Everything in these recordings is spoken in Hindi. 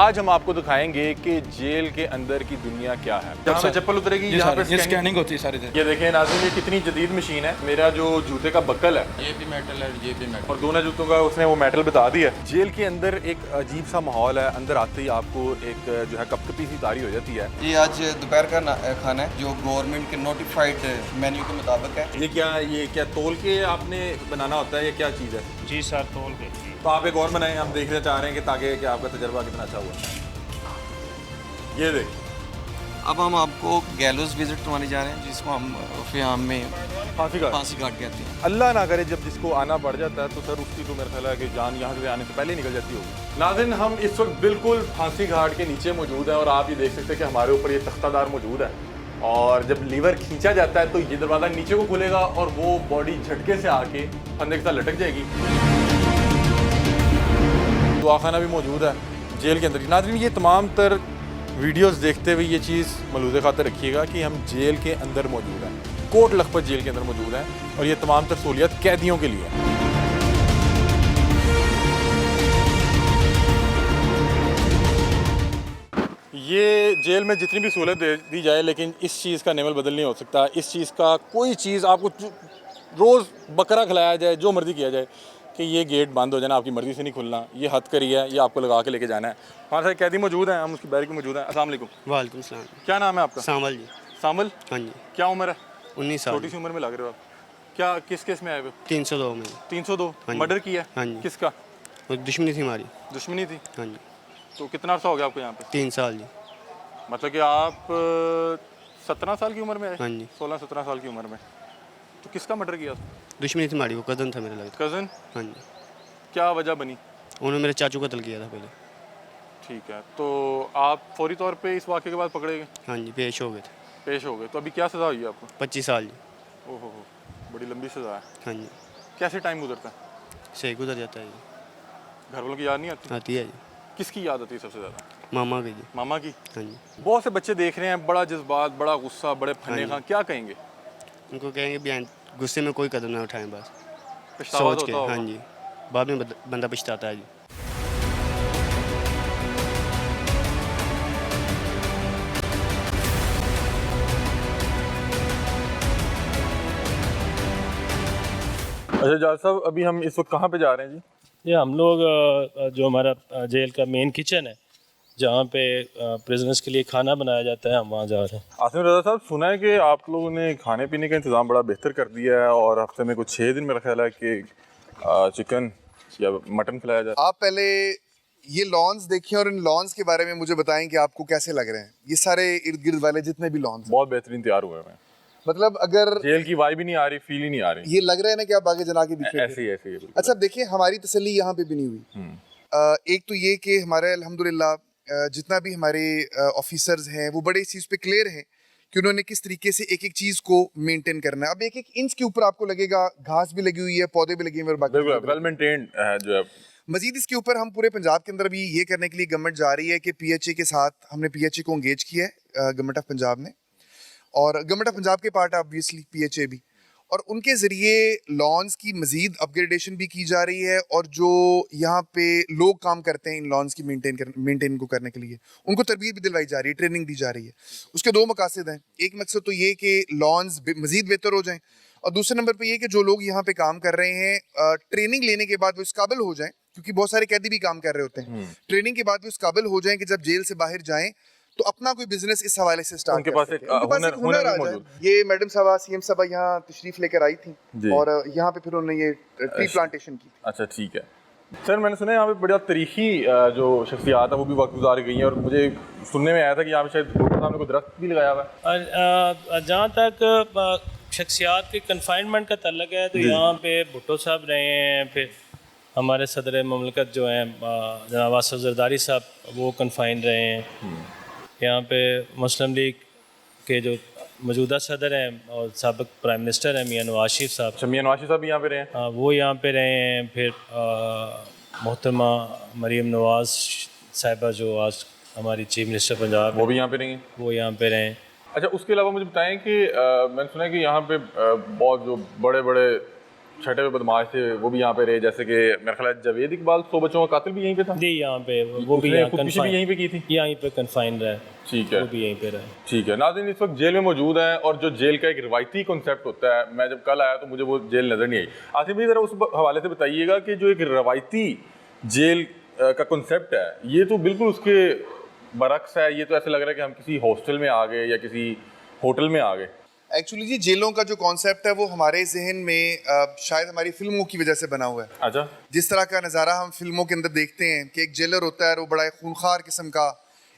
आज हम आपको दिखाएंगे कि जेल के अंदर की दुनिया क्या है। जहाँ से चप्पल उतरेगी यहाँ पे स्कैनिंग होती है सारी। ये देखें नाज़रीन, ये कितनी जदीद मशीन है। मेरा जो जूते का बक्कल है ये भी मेटल है, ये भी मेटल, और दोनों जूतों का उसने वो मेटल बता दिया। जेल के अंदर एक अजीब सा माहौल है। अंदर आते ही आपको एक जो है कपकपी सी तारी हो जाती है। ये आज दोपहर का खाना है जो गवर्नमेंट के नोटिफाइड मेन्यू के मुताबिक है। ये क्या तोल के आपने बनाना होता है, ये क्या चीज़ है? जी सर, तोल के। तो आप एक और बनाएं, हम देखना चाह रहे हैं कि ताकि कि आपका तजर्बा कितना अच्छा हुआ। ये देख, अब हम आपको गैलोस विजिट करवाने जा रहे हैं जिसको हम फ़ियाम में फांसी घाट कहते हैं। अल्लाह ना करे जब जिसको आना पड़ जाता है तो सर उसकी तो मेरा ख्याल है कि जान यहाँ से आने से पहले ही निकल जाती होगी। नाज़रीन, हम इस वक्त बिल्कुल फांसी घाट के नीचे मौजूद हैं और आप ये देख सकते हैं कि हमारे ऊपर ये तख्तादार मौजूद है और जब लीवर खींचा जाता है तो ये दरवाज़ा नीचे को खुलेगा और वो बॉडी झटके से आके फंदे के साथ लटक जाएगी। दुआखाना भी मौजूद है जेल के अंदर। नाज़रीन, ये तमाम तर वीडियोस देखते हुए ये चीज़ मलूज़े खातिर रखिएगा कि हम जेल के अंदर मौजूद हैं, कोट लखपत जेल के अंदर मौजूद हैं और ये तमाम तर सहूलियत कैदियों के लिए। ये जेल में जितनी भी सहूलत दी जाए लेकिन इस चीज़ का नेमल बदल नहीं हो सकता। इस चीज़ का कोई चीज़ आपको रोज़ बकरा खिलाया जाए, जो मर्ज़ी किया जाए कि ये गेट बंद हो जाना, आपकी मर्ज़ी से नहीं खुलना, ये हद करी है, ये आपको लगा के लेके जाना है। हमारे साथ कैदी मौजूद हैं, हम उसकी बैरिक में मौजूद हैं। अस्सलाम वालेकुम। वालेकुम सलाम। क्या नाम है आपका? सामल जी। सामल, हाँ जी। क्या उम्र है? 19 साल। छोटी सी उम्र में लग रहे हो आप। क्या किस केस में आए हो? 302 में। 302 हाँ जी। मर्डर किया? हाँ जी। किसका? वो दुश्मनी थी हमारी। दुश्मनी थी? हाँ जी। तो कितना अर्सा हो गया आपको यहाँ पे? 3 साल जी। मतलब कि आप 17 साल की उम्र में आए? हाँ जी। 16-17 साल की उम्र में। तो किसका मर्डर किया? दुश्मनी थी हमारी, वो कज़न था मेरे लगता। कज़न? हाँ जी। क्या वजह बनी? उन्होंने मेरे चाचू को कत्ल किया था पहले। ठीक है, तो आप फौरी तौर पे इस वाक़े के बाद पकड़े गए? हाँ जी, पेश हो गए थे। पेश हो गए। तो अभी क्या सज़ा हुई है आपको? 25 साल जी। ओहो, बड़ी लंबी सज़ा है। हाँ जी। कैसे टाइम गुजरता है? सही गुजर जाता है जी। घर वालों की याद नहीं आती? आती है जी। किसकी याद आती है सबसे ज़्यादा? मामा की जी। मामा की? हाँ जी। बहुत से बच्चे देख रहे हैं, बड़ा जज्बात, बड़ा गुस्सा, बड़े फन्ने खां, क्या कहेंगे? उनको कहेंगे बयान गुस्से में कोई कदम ना उठाएं, बस पछतावा सोच तो के। होता हाँ होगा। जी, बाद में बंदा पछताता है जी। अच्छा जाल साहब, अभी हम इस वक्त कहाँ पे जा रहे हैं जी? ये हम लोग जो हमारा जेल का मेन किचन है जहाँ पे प्रिजनर्स के लिए खाना बनाया जाता है, हम वहाँ जा रहे हैं। आसिम रज़ा साहब, सुना है कि आप लोगों ने खाने पीने का इंतज़ाम बड़ा बेहतर कर दिया है और हफ्ते में कुछ 6 दिन मेरा ख्याल है कि चिकन या मटन खिलाया जाए। आप पहले ये लॉन्स देखिए और इन लॉन्स के बारे में मुझे बताएं कि आपको कैसे लग रहे हैं ये सारे इर्द गिर्द वाले जितने भी लॉन्स। बहुत बेहतरीन तैयार हुए हैं। मतलब अगर जेल की वाइब भी नहीं आ रही, फील ही नहीं आ रही। ये लग रहा है ना कि आप आगे जना के दिखे। ऐसे ही है बिल्कुल। अच्छा देखिए, हमारी तसल्ली यहाँ पे भी नहीं हुई। एक तो ये कि हमारे अल्हम्दुलिल्लाह जितना भी हमारे ऑफिसर्स हैं वो बड़े इस चीज़ पे क्लियर हैं कि उन्होंने किस तरीके से एक एक चीज़ को मेंटेन करना है। अब एक एक इंच के ऊपर आपको लगेगा घास भी लगी हुई है, पौधे भी लगे हुए हैं और बाकी वेल मेंटेन्ड है जो है। मजीद इसके ऊपर हम पूरे पंजाब के अंदर भी ये करने के लिए गवर्नमेंट जा रही है कि PHA के साथ हमने PHA को एंगेज किया है, गवर्नमेंट ऑफ पंजाब ने, और गवर्नमेंट ऑफ पंजाब के पार्ट ऑब्वियसली PHA भी, और उनके ज़रिए लॉन्स की मज़ीद अपग्रेडेशन भी की जा रही है और जो यहाँ पे लोग काम करते हैं इन लॉन्स की मेंटेन को करने के लिए उनको तरबियत भी दिलवाई जा रही है, ट्रेनिंग दी जा रही है। उसके 2 मकासद हैं। एक मकसद तो ये कि लॉन्स मज़ीद बेहतर हो जाएं और दूसरे नंबर पे ये कि जो लोग यहाँ पे काम कर रहे हैं ट्रेनिंग लेने के बाद वो इस काबिल हो जाएं, क्योंकि बहुत सारे कैदी भी काम कर रहे होते हैं, ट्रेनिंग के बाद वो इस काबिल हो जाएं कि जब जेल से बाहर जाएं तो अपना कोई बिजनेस इस हवाले से स्टार्ट उनके पास एक हुनर आ जाए। ये मैडम साहबा CM साहबा यहाँ तशरीफ लेकर आई थी और यहाँ पे फिर उन्होंने ये ट्री प्लांटेशन की। अच्छा ठीक है सर, मैंने सुना है यहाँ पे बड़ा तारीखी जो शख्सियात है वो भी वक्त गुजार गई हैं और मुझे सुनने में आया था कि यहाँ पे शायद भुट्टो साहब ने कोई दरख्त भी लगाया हुआ है। जहाँ तक शख्सियात के कन्फाइनमेंट का तल्लक है तो यहाँ पे भुट्टो साहब रहे हैं, फिर हमारे सदर ममलकत जो हैं जनाब आसिफ जरदारी साहब वो कन्फाइन रहे हैं। यहाँ पे मुस्लिम लीग के जो मौजूदा सदर हैं और साबिक प्राइम मिनिस्टर हैं मियां नवाज शरीफ साहब। अच्छा, मियां नवाज शरीफ साहब भी यहाँ पे रहे हैं? हाँ, वो यहाँ पे रहे हैं। फिर मोहतरमा मरीम नवाज साहिबा जो आज हमारी चीफ मिनिस्टर पंजाब, वो भी यहाँ पे रही हैं? वो यहाँ पे रहे हैं। अच्छा, उसके अलावा मुझे बताएं कि मैंने सुना है कि यहाँ पे बहुत जो बड़े बड़े छठे पे बदमाश थे वो भी यहाँ पे रहे, जैसे कि मेरा ख्याल है जावेद इकबाल 100 बच्चों का कातिल भी यहीं पे था जी, यहाँ पे वो भी उसने यहाँ खुदकुशी भी यहीं पे की थी। यहीं पे कन्फाइन रहा है, ठीक है, वो भी यहीं पे रहा है। ठीक है। नाज़रीन इस वक्त जेल में मौजूद हैं और जो जेल का एक रिवायती कॉन्सेप्ट होता है, मैं जब कल आया तो मुझे वो जेल नज़र नहीं आई। आसिफ भाई ज़रा उस हवाले से बताइएगा कि जो एक रिवायती जेल का कॉन्सेप्ट है ये तो बिल्कुल उसके बरक्स है। ये तो ऐसे लग रहा है कि हम किसी हॉस्टल में आ गए या किसी होटल में आ गए। एक्चुअली जी जेलों का जो कॉन्सेप्ट है वो हमारे जहन में शायद हमारी फिल्मों की वजह से बना हुआ है। अच्छा, जिस तरह का नज़ारा हम फिल्मों के अंदर देखते हैं कि एक जेलर होता है, वो बड़ा खूंखार किस्म का,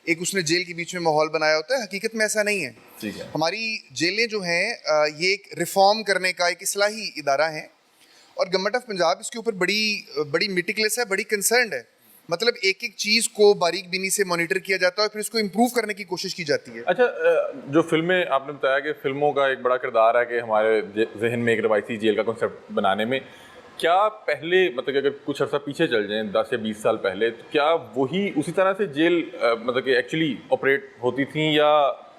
एक उसने जेल के बीच में माहौल बनाया होता है, हकीकत में ऐसा नहीं है। ठीक है। हमारी जेलें जो हैं ये एक रिफॉर्म करने का एक इस्लाही इदारा है और गवर्नमेंट ऑफ पंजाब इसके ऊपर बड़ी मिटिकुलस है, बड़ी कंसर्न्ड है। मतलब एक एक चीज़ को बारीक बीनी से मॉनिटर किया जाता है और फिर इसको इम्प्रूव करने की कोशिश की जाती है। अच्छा, जो फिल्में आपने बताया कि फिल्मों का एक बड़ा किरदार है कि हमारे जहन में एक रवायती जेल का कॉन्सेप्ट बनाने में, क्या पहले मतलब कि अगर कुछ अर्सा पीछे चल जाएं 10 या 20 साल पहले, तो क्या वही उसी तरह से जेल मतलब कि एक्चुअली ऑपरेट होती थी या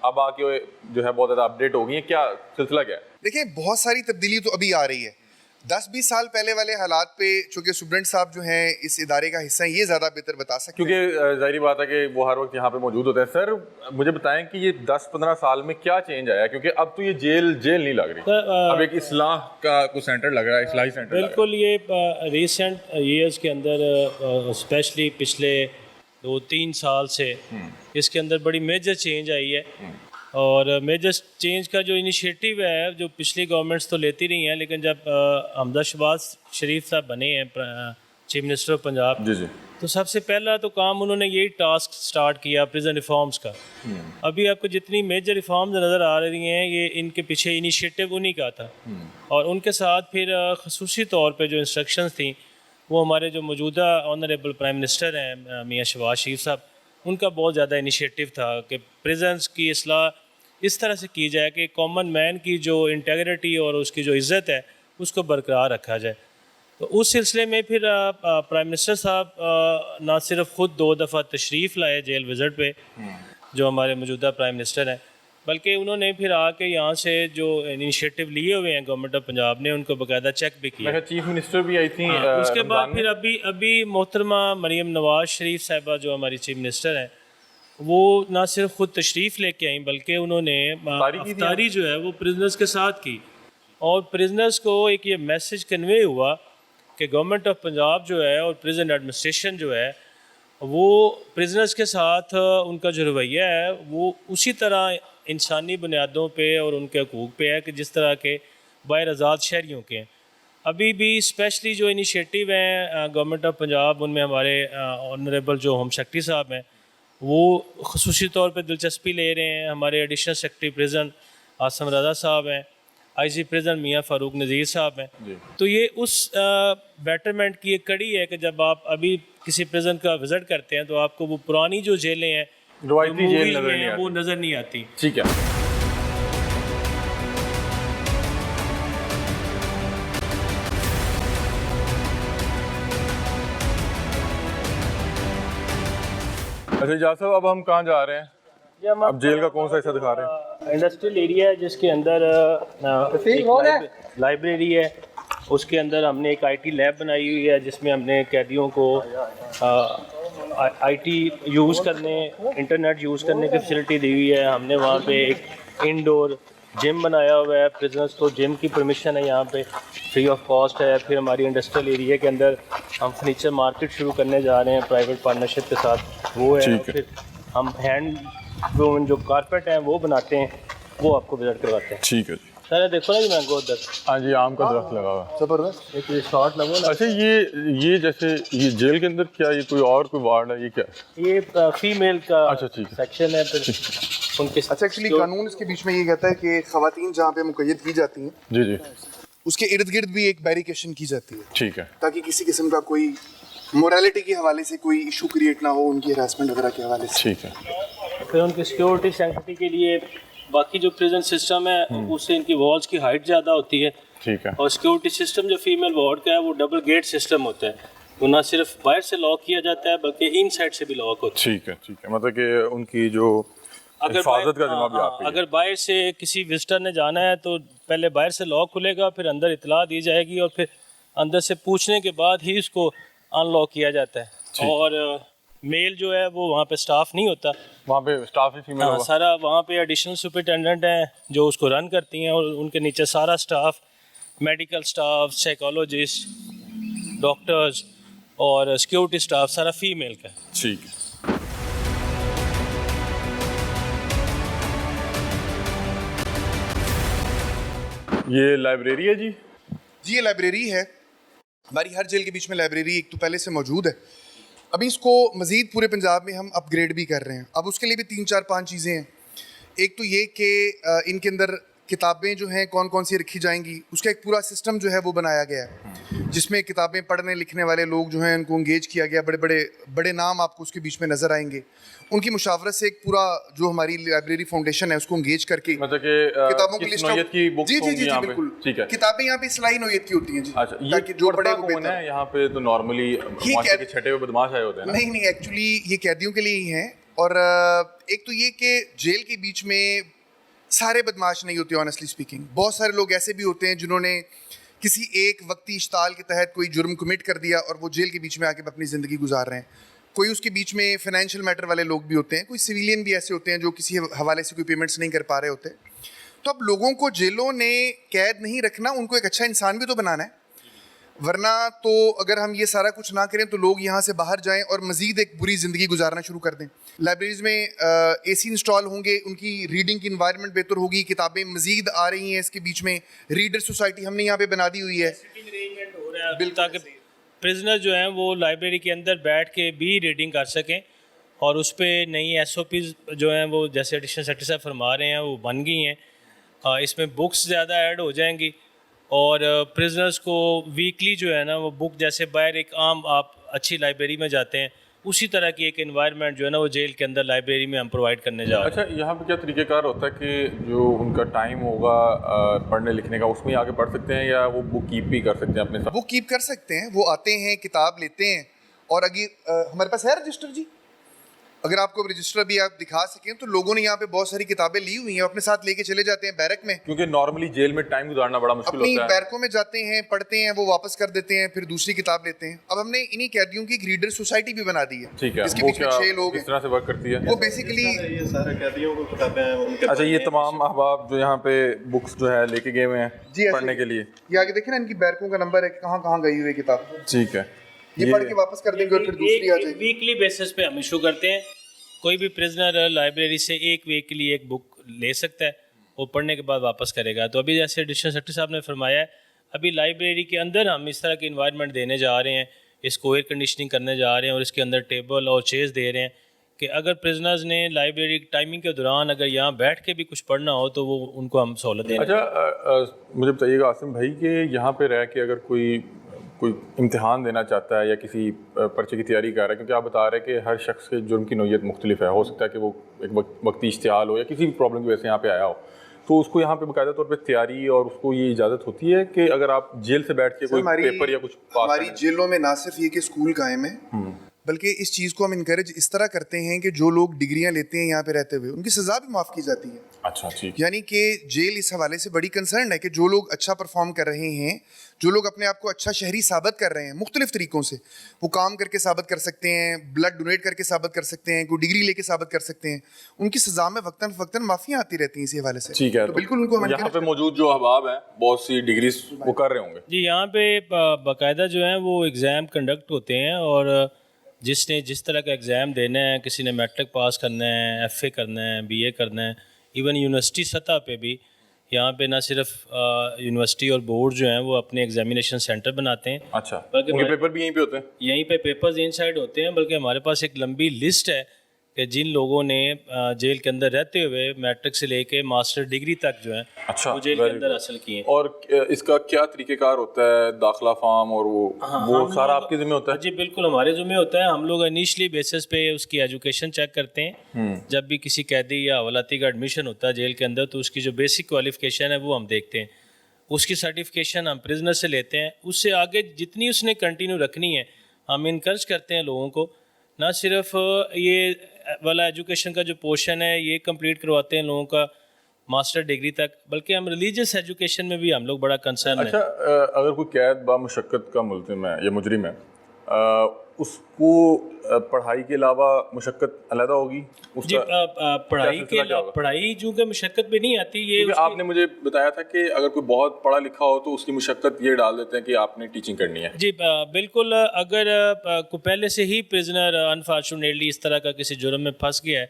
अब आके जो है बहुत ज़्यादा अपडेट हो गई है? क्या सिलसिला क्या है? देखिए बहुत सारी तब्दीली तो अभी आ रही है। 10-20 साल पहले वाले हालात पे चूँकि सुब्रेंट साहब जो हैं इस इदारे का हिस्सा हैं, ये ज़्यादा बेहतर बता सकते हैं। क्योंकि जाहिर बात है कि वो हर वक्त यहाँ पे मौजूद होते हैं। सर मुझे बताएं कि ये 10-15 साल में क्या चेंज आया, क्योंकि अब तो ये जेल नहीं लग रही, अब एक इस्लाह का कोई सेंटर लग रहा है, इस्लाही सेंटर। बिल्कुल, ये रिसेंट ईयर्स के अंदर स्पेशली पिछले 2-3 साल से इसके अंदर बड़ी मेजर चेंज आई है। और मेजर चेंज का जो इनिशिएटिव है जो पिछली गवर्नमेंट्स तो लेती रही हैं, लेकिन जब हमजा शहबाज शरीफ साहब बने हैं चीफ मिनिस्टर ऑफ पंजाब, जी जी, तो सबसे पहला तो काम उन्होंने यही टास्क स्टार्ट किया प्रिजन रिफॉर्म्स का। अभी आपको जितनी मेजर रिफॉर्म्स नज़र आ रही हैं ये इनके पीछे इनिशिएटिव उन्हीं का था। और उनके साथ फिर खसूसी तौर पे जो इंस्ट्रक्शंस थी वो हमारे जो मौजूदा ऑनरेबल प्राइम मिनिस्टर हैं मियाँ शहबाज शरीफ साहब, उनका बहुत ज़्यादा इनिशिएटिव था कि प्रिजन्स की इस्लाह इस तरह से की जाए कि कॉमन मैन की जो इंटेग्रिटी और उसकी जो इज़्ज़त है उसको बरकरार रखा जाए। तो उस सिलसिले में फिर प्राइम मिनिस्टर साहब ना सिर्फ ख़ुद 2 दफ़ा तशरीफ़ लाए जेल विज़िट पे जो हमारे मौजूदा प्राइम मिनिस्टर हैं, बल्कि उन्होंने फिर आके यहाँ से जो इनिशिएटिव लिए हुए हैं गवर्नमेंट ऑफ पंजाब ने उनको बाकायदा चेक भी किया। चीफ मिनिस्टर भी आई थी। उसके बाद फिर अभी मोहतरमा मरीम नवाज शरीफ साहिबा जो हमारी चीफ मिनिस्टर हैं वो ना सिर्फ खुद तशरीफ़ लेके आई बल्कि उन्होंने अफ्तारी जो है वो प्रिजनर्स के साथ की और प्रिजनर्स को एक ये मैसेज कन्वे हुआ कि गवर्नमेंट ऑफ पंजाब जो है और प्रिजन एडमिनिस्ट्रेशन जो है वो प्रिजनर्स के साथ उनका जो रवैया है वो उसी तरह इंसानी बुनियादों पे और उनके हकूक़ पे है कि जिस तरह के बाहर आज़ाद शहरियों के हैं। अभी भी स्पेशली जो इनिशिएटिव हैं गवर्नमेंट ऑफ पंजाब, उनमें हमारे ऑनरेबल जो होम सेक्रेटरी साहब हैं वो ख़ुसूसी तौर पे दिलचस्पी ले रहे हैं। हमारे एडिशनल सेक्रेटरी प्रिजन आसम रज़ा साहब हैं, आईजी प्रिजन मियाँ फ़ारूक नज़ीर साहब हैं। तो ये उस बेटरमेंट की एक कड़ी है कि जब आप अभी किसी प्रिजन का विज़िट करते हैं तो आपको वो पुरानी जो जेलें हैं रवायती जेल वो नज़र नहीं आती। ठीक है। अच्छा इजाज़ साहब, अब हम कहाँ जा रहे हैं? अब जेल का कौन सा हिस्सा दिखा रहे हैं? इंडस्ट्रियल एरिया है जिसके अंदअंदर लाइब्रेरी है, उसके अंदर हमने एक आईटी लैब बनाई हुई है जिसमें हमने कैदियों को आईटी यूज़ करने, इंटरनेट यूज़ करने की फैसिलिटी दी हुई है। हमने वहाँ पे एक इंडोर जिम बनाया हुआ है, प्रिजनर्स को जिम की परमिशन है यहाँ पे, फ्री ऑफ कॉस्ट है। फिर हमारी इंडस्ट्रियल एरिया के अंदर हम फर्नीचर मार्केट शुरू करने जा रहे हैं प्राइवेट पार्टनरशिप के साथ, वो है। फिर हम हैंड वूवन जो कारपेट हैं वो बनाते हैं, वो आपको विजिट करवाते हैं। ठीक है जी। सर देखो ना जी मैंगो उधर, हाँ जी, आम का दरख्त लगा हुआ है। ज़बरदस्त। एक रिसॉर्ट लगो ना। अच्छा ये जैसे ये जेल के अंदर क्या ये कोई और कोई वार्ड है, ये क्या? ये फीमेल का अच्छा, ठीक है। सेक्शन है। फिर उनके अच्छा एक्चुअली कानून इसके बीच में ये कहता है कि ख़वातीन जहाँ पे मुक़य्यद की जाती हैं जी जी, उसके इर्द गिर्द भी एक बैरिकेशन की जाती है, ठीक है, ताकि किसी किस्म का कोई मोरालिटी के हवाले से कोई इशू क्रिएट ना हो, उनकी हरासमेंट वगैरह के हवाले से। ठीक है। फिर उनकी सिक्योरिटी सेंसिटी के लिए बाकी जो प्रिजन सिस्टम है उससे इनकी वॉल्स की हाइट ज़्यादा होती है। ठीक है। और सिक्योरिटी सिस्टम जो फीमेल वार्ड का है वो डबल गेट सिस्टम होता है, वो ना सिर्फ बाहर से लॉक किया जाता है बल्कि इन साइड से भी लॉक होता है। ठीक है, ठीक है, मतलब कि उनकी जो हिफाजत का जिम्मा भी आप पे है। अगर बाहर से किसी विजिटर ने जाना है तो पहले बाहर से लॉक खुलेगा, फिर अंदर इतला दी जाएगी और फिर अंदर से पूछने के बाद ही उसको अनलॉक किया जाता है। और मेल जो है वो वहाँ पे स्टाफ नहीं होता, वहाँ पे स्टाफ ही फीमेल हाँ, होगा। सारा वहाँ पे एडिशनल सुपरिटेंडेंट हैं जो उसको रन करती हैं, और उनके नीचे सारा staff, medical staff, psychologist, doctors और सिक्योरिटी स्टाफ सारा फीमेल का है। ठीक है। ये लाइब्रेरी है जी? जी ये लाइब्रेरी है। हमारी हर जेल के बीच में लाइब्रेरी एक तो पहले से मौजूद है। अभी इसको मज़ीद पूरे पंजाब में हम अपग्रेड भी कर रहे हैं। अब उसके लिए भी 3-4-5 चीज़ें हैं। एक तो ये कि इनके अंदर किताबें जो हैं कौन कौन सी रखी जाएंगी, उसका एक पूरा सिस्टम जो है वो बनाया गया है, जिसमें किताबें पढ़ने लिखने वाले लोग जो हैं उनको इंगेज किया गया। बड़े नाम आपको उसके बीच में नज़र आएंगे। उनकी मुशावरत से एक पूरा जो हमारी लाइब्रेरी फाउंडेशन है उसको इंगेज करके मतलब कि किताबों की किस लिस्ट नौयत की बुक्स जी जी होंगी जी यहाँ पे? बिल्कुल। ठीक है। किताबें यहाँ पे इस्लाही नौयत की होती हैं जी। अच्छा, ये ताकि जो पढ़ता पढ़े वो कौन बेहतर। है यहाँ पे? तो नॉर्मली माशरे के छठे हुए बदमाश आए होते हैं ना? नहीं नहीं, एक्चुअली ये कैदियों के लिए ही हैं। और एक तो ये कि जेल के बीच में सारे बदमाश नहीं होते, ऑनेस्टली स्पीकिंग। बहुत सारे लोग ऐसे भी होते हैं जिन्होंने किसी एक वक्ती इश्ताल के तहत कोई जुर्म कमिट कर दिया और वो जेल के बीच में आके अपनी ज़िंदगी गुजार रहे हैं। कोई उसके बीच में फाइनेंशियल मैटर वाले लोग भी होते हैं, कोई सिविलियन भी ऐसे होते हैं जो किसी हवाले से कोई पेमेंट्स नहीं कर पा रहे होते। तो अब लोगों को जेलों ने कैद नहीं रखना, उनको एक अच्छा इंसान भी तो बनाना है। वरना तो अगर हम ये सारा कुछ ना करें तो लोग यहाँ से बाहर जाएं और मज़ीद एक बुरी ज़िंदगी गुजारना शुरू कर दें। लाइब्रेरीज़ में एसी इंस्टॉल होंगे, उनकी रीडिंग की इन्वायरमेंट बेहतर होगी, किताबें मज़ीद आ रही हैं। इसके बीच में रीडर सोसाइटी हमने यहाँ पे बना दी हुई है। बिल्कुल, ताकि प्रिजनर जो हैं वो लाइब्रेरी के अंदर बैठ के भी रीडिंग कर सकें, और उस पर नई SOPs जो हैं वो जैसे एडिशनल सेक्रेटरी साहब फरमा रहे हैं वो बन गई हैं। इसमें बुक्स ज़्यादा ऐड हो जाएंगी, और प्रिजनर्स को वीकली जो है ना वो बुक, जैसे बाहर एक आम आप अच्छी लाइब्रेरी में जाते हैं उसी तरह की एक एनवायरनमेंट जो है ना वो जेल के अंदर लाइब्रेरी में हम प्रोवाइड करने जा रहे हैं। अच्छा, यहाँ पे क्या तरीक़ेकार होता है कि जो उनका टाइम होगा पढ़ने लिखने का, उसमें आके पढ़ सकते हैं या वो बुक कीप भी कर सकते हैं अपने साथ? वो कीप कर सकते हैं, वो आते हैं किताब लेते हैं। और अगर हमारे पास है रजिस्टर जी, अगर आपको रजिस्टर भी आप दिखा सकें तो लोगों ने यहाँ पे बहुत सारी किताबें ली हुई हैं, अपने साथ लेके चले जाते हैं बैरक में। क्योंकि नॉर्मली जेल में टाइम गुजारना बड़ा मुश्किल अपनी होता है। बैरकों में जाते हैं, पढ़ते हैं, वो वापस कर देते हैं, फिर दूसरी किताब लेते हैं। अब हमने इन्हीं कैदियों की एक रीडर सोसाइटी भी बना दी है। ठीक है, इसके वो बीच में क्या 6 लोग किस हैं। तरह से वर्क करती है? वो बेसिकली ये सारे कैदियों को किताबें उनके अच्छा, ये तमाम अहबाब जो यहाँ पे बुक्स जो है लेके गए हुए हैं जी ऐसे पढ़ने के लिए, ये आगे देखें ना, इनकी बैरकों का नंबर है कि कहाँ कहाँ गई हुई है किताब। ठीक है, ये पढ़ के वापस कर देंगे और फिर दूसरी आ जाएगी। वीकली बेसिस पे हम इशू करते हैं। कोई भी प्रिजनर लाइब्रेरी से एक वीक के लिए एक बुक ले सकता है, वो पढ़ने के बाद वापस करेगा। तो अभी जैसे एडिशनल सेक्रेटरी साहब ने फरमाया है, अभी लाइब्रेरी के अंदर हम इस तरह की इन्वायरमेंट देने जा रहे हैं, इसको एयर कंडीशनिंग करने जा रहे हैं, और इसके अंदर टेबल और चेयर्स दे रहे हैं कि अगर प्रिजनर्स ने लाइब्रेरी टाइमिंग के दौरान अगर यहाँ बैठ के भी कुछ पढ़ना हो तो वो उनको हम सहूलत दें। अच्छा, मुझे बताइएगा आसिम भाई कि यहाँ पे रह के अगर कोई इम्तिहान देना चाहता है या किसी पर्चे की तैयारी कर रहा है, क्योंकि आप बता रहे हैं कि हर शख्स के जुर्म की नौयत मुख्तलिफ है, हो सकता है कि वो एक वक्ती इश्तिहाल हो या किसी भी प्रॉब्लम की वजह से यहाँ पे आया हो, तो उसको यहाँ पे बाकायदा तौर पे तैयारी और उसको ये इजाज़त होती है कि अगर आप जेल से बैठ के कोई पेपर या कुछ पास हमारी जेलों में ना सिर्फ ये कि स्कूल कायम है, बल्कि इस चीज़ को हम इनकरेज इस तरह करते हैं कि जो लोग डिग्रियां लेते हैं यहाँ पे रहते हुए उनकी सज़ा भी माफ़ की जाती है। अच्छा, ठीक। यानी कि जेल इस हवाले से बड़ी कंसर्न है कि जो लोग अच्छा परफॉर्म कर रहे हैं, जो लोग अपने आप को अच्छा शहरी साबित कर रहे हैं मुख्तलिफ तरीक़ों से, वो काम करके साबित कर सकते हैं, ब्लड डोनेट करके साबित कर सकते हैं, कोई डिग्री लेके साबित कर सकते हैं, उनकी सज़ा में वक्तन फ़क्तन माफ़ियाँ आती रहती हैं इसी हवाले से। ठीक है, तो बिल्कुल उनको हम यहाँ पे मौजूद जो अहबाब हैं बहुत सी डिग्रीज वो कर रहे होंगे जी। यहाँ पे बाकायदा जो है वो एग्ज़ाम कंडक्ट होते हैं, और जिसने जिस तरह का एग्ज़ाम देना है, किसी ने मैट्रिक पास करना है, FA करना है, BA करना है, इवन यूनिवर्सिटी सतह पे भी यहाँ पे ना सिर्फ यूनिवर्सिटी और बोर्ड जो हैं वो अपने एग्जामिनेशन सेंटर बनाते हैं। अच्छा, उनके पेपर भी यहीं पे होते हैं? यहीं पे पेपर्स इनसाइड होते हैं, बल्कि हमारे पास एक लंबी लिस्ट है कि जिन लोगों ने जेल के अंदर रहते हुए मैट्रिक से लेके मास्टर डिग्री तक जो है अच्छा, वो जेल के अंदर हासिल किए। और इसका क्या तरीक़ेकार होता है? दाखिला फॉर्म और वो सारा आपके ज़िम्मे होता है? जी बिल्कुल, हमारे ज़िम्मे होता है। हम लोग इनिशियली बेसिस पे उसकी एजुकेशन चेक करते हैं। जब भी किसी कैदी या हवालाती का एडमिशन होता है जेल के अंदर, तो उसकी जो बेसिक क्वालिफिकेशन है वो हम देखते हैं। उसकी सर्टिफिकेशन हम प्रिजनर से लेते हैं। उससे आगे जितनी उसने कंटिन्यू रखनी है, हम इनकरेज करते हैं लोगों को, ना सिर्फ ये वाला एजुकेशन का जो पोर्शन है ये कंप्लीट करवाते हैं लोगों का, मास्टर डिग्री तक, बल्कि हम रिलीजियस एजुकेशन में भी हम लोग बड़ा कंसर्न अच्छा, है। अगर कोई कैद बामुशक्कत का मुल्ज़िम है या मुजरिम है, उसको पढ़ाई के अलावा मुशक्कत अलग होगी जी, उसका? पढ़ाई क्या के सिलसिला क्या होगा? पढ़ाई चूँकि मुशक्कत भी नहीं आती, ये क्योंकि उसकी- आपने मुझे बताया था कि अगर कोई बहुत पढ़ा लिखा हो तो उसकी मुशक्कत ये डाल देते हैं कि आपने टीचिंग करनी है। जी बिल्कुल, अगर को पहले से ही प्रिजनर अनफॉर्चुनेटली इस तरह का किसी जुर्म में फंस गया है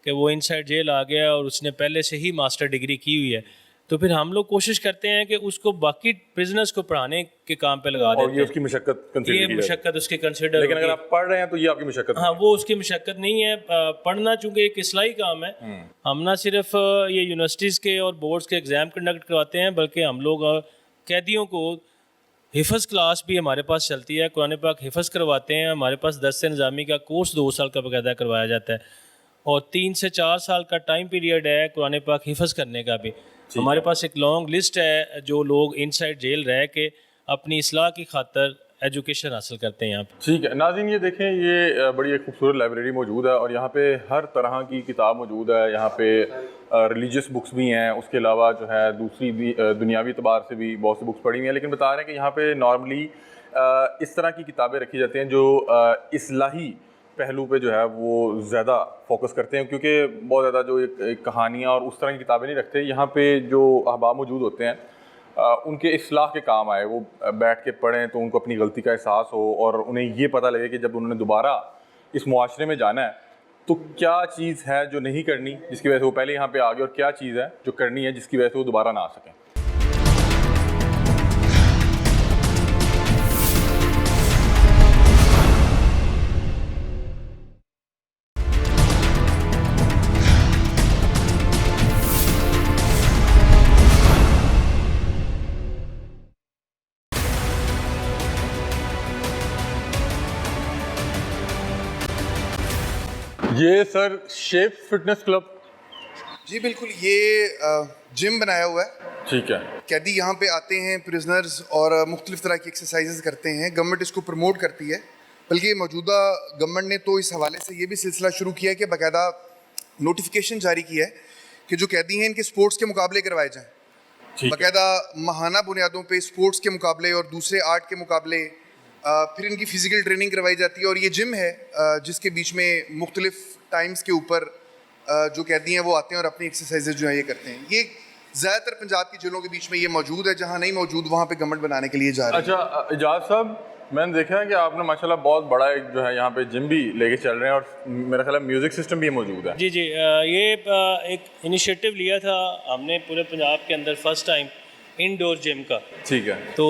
कि वो इनसाइड जेल आ गया और उसने पहले से ही मास्टर डिग्री की हुई है, तो फिर हम लोग कोशिश करते हैं कि उसको बाकी प्रिजनर्स को पढ़ाने के काम पे लगा और देते ये उसकी मुशक्कत हैं। कंसीडर ये की जाएगी। मुशक्कत उसकी कंसिडर लेकिन अगर आप पढ़ रहे हैं तो ये आपकी मुशक्कत हाँ, वो उसकी मुशक्कत नहीं है। पढ़ना चूँकि एक इस्लाही काम है, हम ना सिर्फ ये यूनिवर्सिटीज़ के और बोर्ड्स के एग्ज़ाम कंडक्ट करवाते हैं, बल्कि हम लोग कैदियों को हिफ़्ज़ क्लास भी हमारे पास चलती है, कुरान पाक हिफ़्ज़ करवाते हैं। हमारे पास दर्स निज़ामी का कोर्स 2 साल का बाकायदा करवाया जाता है और 3 से 4 साल का टाइम पीरियड है कुरान पाक हिफ़्ज़ करने का भी। हमारे पास एक लॉन्ग लिस्ट है जो लोग इनसाइड जेल रह के अपनी इस्लाह की खातर एजुकेशन हासिल करते हैं यहाँ पे। ठीक है नाज़रीन, ये देखें, ये बड़ी एक खूबसूरत लाइब्रेरी मौजूद है और यहाँ पे हर तरह की किताब मौजूद है। यहाँ पे रिलीजियस बुक्स भी हैं, उसके अलावा जो है दूसरी भी दुनियावी तबार से भी बहुत सी बुक्स पढ़ी हुई हैं। लेकिन बता रहे हैं कि यहाँ पे नॉर्मली इस तरह की किताबें रखी जाती हैं जो इस्लाही पहलू पे जो है वो ज़्यादा फोकस करते हैं, क्योंकि बहुत ज़्यादा जो एक कहानियाँ और उस तरह की किताबें नहीं रखते। यहाँ पे जो अहबाब मौजूद होते हैं उनके इस्लाह के काम आए, वो बैठ के पढ़ें तो उनको अपनी गलती का एहसास हो और उन्हें ये पता लगे कि जब उन्होंने दोबारा इस मुआशरे में जाना है तो क्या चीज़ है जो नहीं करनी जिसकी वजह से वो पहले यहाँ पे आ गए, और क्या चीज़ है जो करनी है जिसकी वजह से वो दोबारा ना आ सकें। ये सर शेप फिटनेस क्लब, जी बिल्कुल, ये जिम बनाया हुआ है। ठीक है। कैदी यहाँ पे आते हैं, प्रिजनर्स, और मुख्तलिफ तरह की एक्सरसाइजेज करते हैं। गवर्नमेंट इसको प्रमोट करती है, बल्कि मौजूदा गवर्नमेंट ने तो इस हवाले से ये भी सिलसिला शुरू किया है कि बाकायदा नोटिफिकेशन जारी किया है कि जो कैदी हैं इनके स्पोर्ट्स के मुकाबले करवाए जाएँ। ठीक है। बाकायदा माहाना बुनियादों पे स्पोर्ट्स के मुकाबले और दूसरे आर्ट के मुकाबले, फिर इनकी फ़िज़िकल ट्रेनिंग करवाई जाती है। और ये जिम है जिसके बीच में मुख्तलिफ टाइम्स के ऊपर जो कैदी हैं वो आते हैं और अपनी एक्सरसाइजेज जो है ये करते हैं। ये ज़्यादातर पंजाब की जेलों के बीच में ये मौजूद है, जहाँ नहीं मौजूद वहाँ पे गवर्नमेंट बनाने के लिए जा रही है। अच्छा इजाज़ साहब, मैंने देखा है कि आपने माशाल्लाह बहुत बड़ा एक जो है यहाँ पे जिम भी लेके चल रहे हैं और मेरा ख्याल है म्यूज़िक सिस्टम भी मौजूद है। जी जी, ये एक इनिशिएटिव लिया था हमने पूरे पंजाब के अंदर फर्स्ट टाइम इंडोर जिम का। ठीक है। तो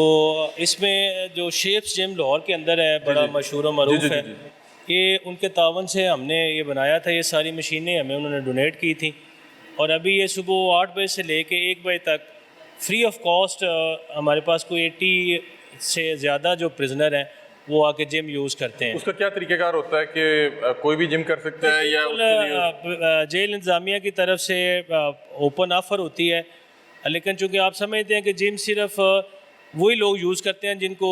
इसमें जो शेप्स जिम लाहौर के अंदर है, बड़ा मशहूर और मरूफ जी, जी, है। जी। ये उनके तावन से हमने ये बनाया था। ये सारी मशीनें हमें उन्होंने डोनेट की थी और अभी ये सुबह 8 बजे से लेके 1 बजे तक फ्री ऑफ कॉस्ट हमारे पास कोई 80 से ज़्यादा जो प्रिजनर हैं वो आके जिम यूज़ करते हैं। उसका क्या तरीक़ेकार होता है कि कोई भी जिम कर सकता है या उसके लिए? जेल इंतज़ामिया की तरफ से ओपन ऑफ़र होती है, लेकिन चूँकि आप समझते हैं कि जिम सिर्फ वही लोग यूज़ करते हैं जिनको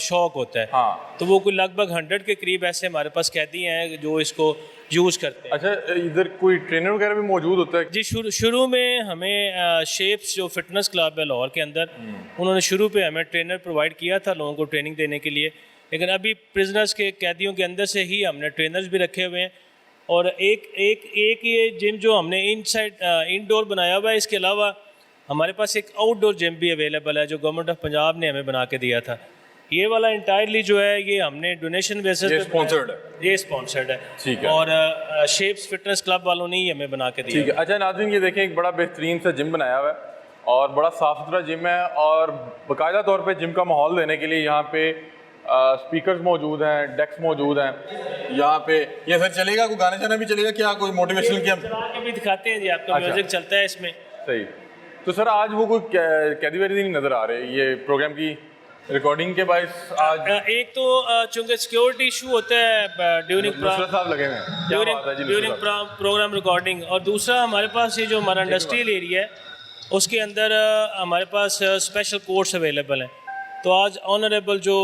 शौक़ होता है। हाँ। तो वो कोई लगभग 100 के करीब ऐसे हमारे पास कैदी हैं जो इसको यूज़ करते हैं। अच्छा, इधर कोई ट्रेनर वगैरह भी मौजूद होता है? जी, शुरू में हमें शेप्स जो फिटनेस क्लब है लाहौर के अंदर, उन्होंने शुरू पे हमें ट्रेनर प्रोवाइड किया था लोगों को ट्रेनिंग देने के लिए, लेकिन अभी प्रिजनर्स के कैदियों के अंदर से ही हमने ट्रेनर्स भी रखे हुए हैं। और एक ये जिम जो हमने इंडोर बनाया हुआ है, इसके अलावा हमारे पास एक आउटडोर जिम भी अवेलेबल है जो गवर्नमेंट ऑफ पंजाब ने हमें बना के दिया था। ये वाला इंटायरली जो है ये हमने डोनेशन बेसिस पे स्पॉन्सर्ड है? ये स्पॉन्सर्ड है। ठीक है। और शेप्स फिटनेस क्लब वालों ने ही हमें बना के दिया। ठीक है। अच्छा नाज़रीन, ये देखें, एक बड़ा बेहतरीन सा जिम बनाया हुआ है और बड़ा साफ़ सुथरा जिम है और बाकायदा तौर पे जिम का माहौल देने के लिए यहाँ पे स्पीकर्स मौजूद हैं, डेस्क मौजूद हैं यहाँ पे। ये सर चलेगा, कोई गाना शाना भी चलेगा क्या, कोई मोटिवेशनल की हम चला के भी दिखाते हैं जी, आपका अच्छा। म्यूजिक चलता है इसमें। सही। तो सर आज वो कोई कैदी वैदी नहीं नज़र आ रहे ये प्रोग्राम की रिकॉर्डिंग के बायस आज? एक तो चूँकि सिक्योरिटी इशू होता है ड्यूरिंग नुसरत साहब लगे हुए हैं, क्या बात है जी ड्यूरिंग नुसरत साहब? प्रोग्राम रिकॉर्डिंग, और दूसरा हमारे पास ये जो हमारा इंडस्ट्रियल एरिया है उसके अंदर हमारे पास स्पेशल कोर्ट्स अवेलेबल हैं। तो आज ऑनरेबल जो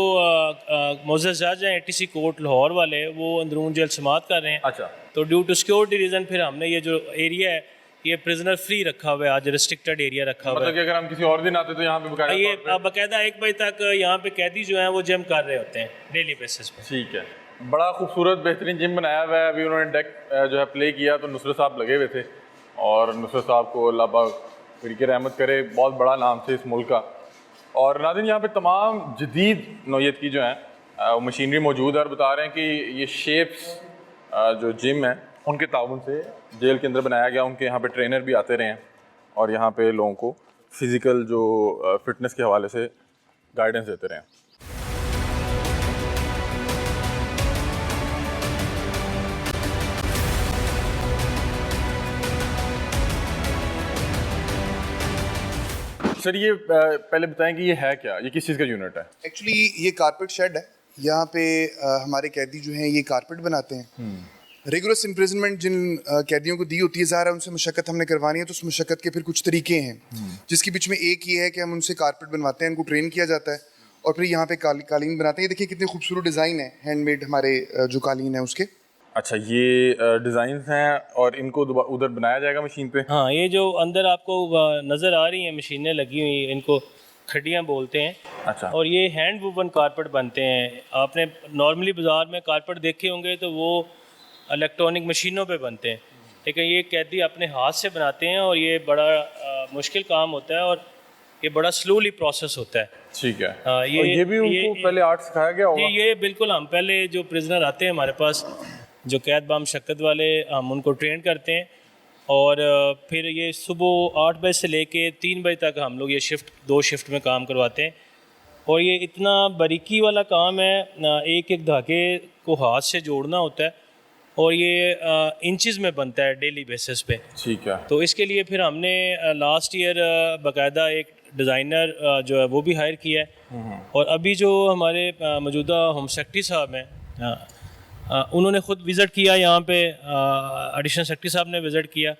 मोअज़्ज़ज़ जज हैं ATC कोर्ट लाहौर वाले, वो अंदरून जेल समाअत कर रहे हैं। अच्छा। तो ड्यू टू सिक्योरिटी रीज़न फिर हमने ये जो एरिया है ये प्रिजनर फ्री रखा हुआ है, आज रिस्ट्रिक्टेड एरिया रखा हुआ मतलब कि है। अगर हम किसी और दिन आते तो यहाँ पे बकायदा ये तौर पे- बाकायदा 1 बजे तक यहाँ पे कैदी जो हैं वो जिम कर रहे होते हैं डेली बेसिस पे। ठीक है, बड़ा खूबसूरत बेहतरीन जिम बनाया हुआ है। अभी उन्होंने डेक जो है प्ले किया तो नुसरत साहब लगे हुए थे, और नुसरत साहब को अल्लाह पाक फिर रहमत करे, बहुत बड़ा नाम थे इस मुल्क का। और नाज़रीन यहाँ पे तमाम जदीद नौयत की जो है मशीनरी मौजूद है, और बता रहे हैं कि ये शेप्स जो जिम है उनके ताउन से जेल के अंदर बनाया गया। उनके यहाँ पे ट्रेनर भी आते रहे हैं और यहाँ पे लोगों को फिज़िकल जो फिटनेस के हवाले से गाइडेंस देते रहे हैं। सर ये पहले बताएं कि ये है क्या, ये किस चीज़ का यूनिट है? एक्चुअली ये कारपेट शेड है। यहाँ पे हमारे कैदी जो हैं ये कारपेट बनाते हैं। रेगुलर इम्प्रिजनमेंट जिन कैदियों को दी होती है, ज़ाहिर है उनसे मशक्क़त हमने करवानी है, तो उस मशक्क़त के फिर कुछ तरीके हैं, जिसके बीच में एक ये है कि हम उनसे कारपेट बनवाते हैं, उनको ट्रेन किया जाता है और फिर यहाँ पे कालीन बनाते हैं। ये देखिए कितने खूबसूरत डिज़ाइन है, हैंडमेड हमारे जो कालीन है उसके। अच्छा, ये डिज़ाइन हैं और इनको उधर बनाया जाएगा मशीन पे? हाँ, ये जो अंदर आपको नज़र आ रही हैं मशीनें लगी हुई, इनको खड्डियाँ बोलते हैं। अच्छा। और ये हैंड वूवन कारपेट बनते हैं। आपने नॉर्मली बाज़ार में कारपेट देखे होंगे तो वो इलेक्ट्रॉनिक मशीनों पे बनते हैं, लेकिन ये कैदी अपने हाथ से बनाते हैं और ये बड़ा मुश्किल काम होता है और ये बड़ा स्लोली प्रोसेस होता है। ठीक है। हाँ, और ये भी उनको पहले आर्ट सिखाया गया होगा? जी, ये बिल्कुल। हम पहले जो प्रिजनर आते हैं हमारे पास, जो कैद बामशक्कत वाले, हम उनको ट्रेन करते हैं और फिर ये सुबह 8 बजे से लेके 3 बजे तक हम लोग ये दो शिफ्ट में काम करवाते हैं। और ये इतना बारीकी वाला काम है, एक एक धागे को हाथ से जोड़ना होता है और ये इंचेस में बनता है डेली बेसिस पे। ठीक है। तो इसके लिए फिर हमने लास्ट ईयर बाकायदा एक डिज़ाइनर जो है वो भी हायर किया है। और अभी जो हमारे मौजूदा होम सेक्रेटरी साहब हैं, उन्होंने ख़ुद विज़िट किया यहाँ पे, एडिशनल सेक्रेटरी साहब ने विज़िट किया।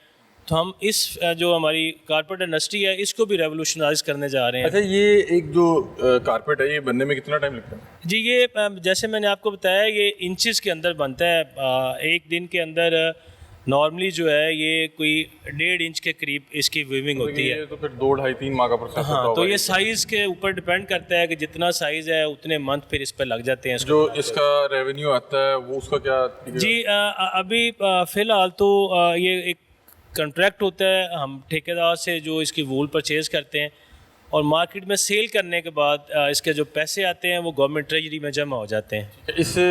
तो हम इस जो हमारी कारपेट इंडस्ट्री है इसको भी रेवोल्यूशनाइज करने जा रहे हैं। अच्छा, ये एक जो कारपेट है ये बनने में कितना टाइम लगता है? जी, ये जैसे मैंने आपको बताया, ये इंचेस के अंदर बनता है। एक दिन के अंदर नॉर्मली जो है ये कोई 1.5 इंच के करीब इसकी वीविंग होती है। ये तो फिर 2 ढाई 3 माह का प्रोसेस होता हाँ, होगा। तो ये साइज़ के ऊपर डिपेंड करता है कि जितना साइज़ है उतने मंथ फिर इस पर लग जाते हैं। जो इसका रेवेन्यू आता है वो उसका क्या? जी, अभी फ़िलहाल तो ये एक कॉन्ट्रैक्ट होता है, हम ठेकेदार से जो इसकी वूल परचेज़ करते हैं और मार्केट में सेल करने के बाद इसके जो पैसे आते हैं वो गवर्नमेंट ट्रेजरी में जमा हो जाते हैं। इससे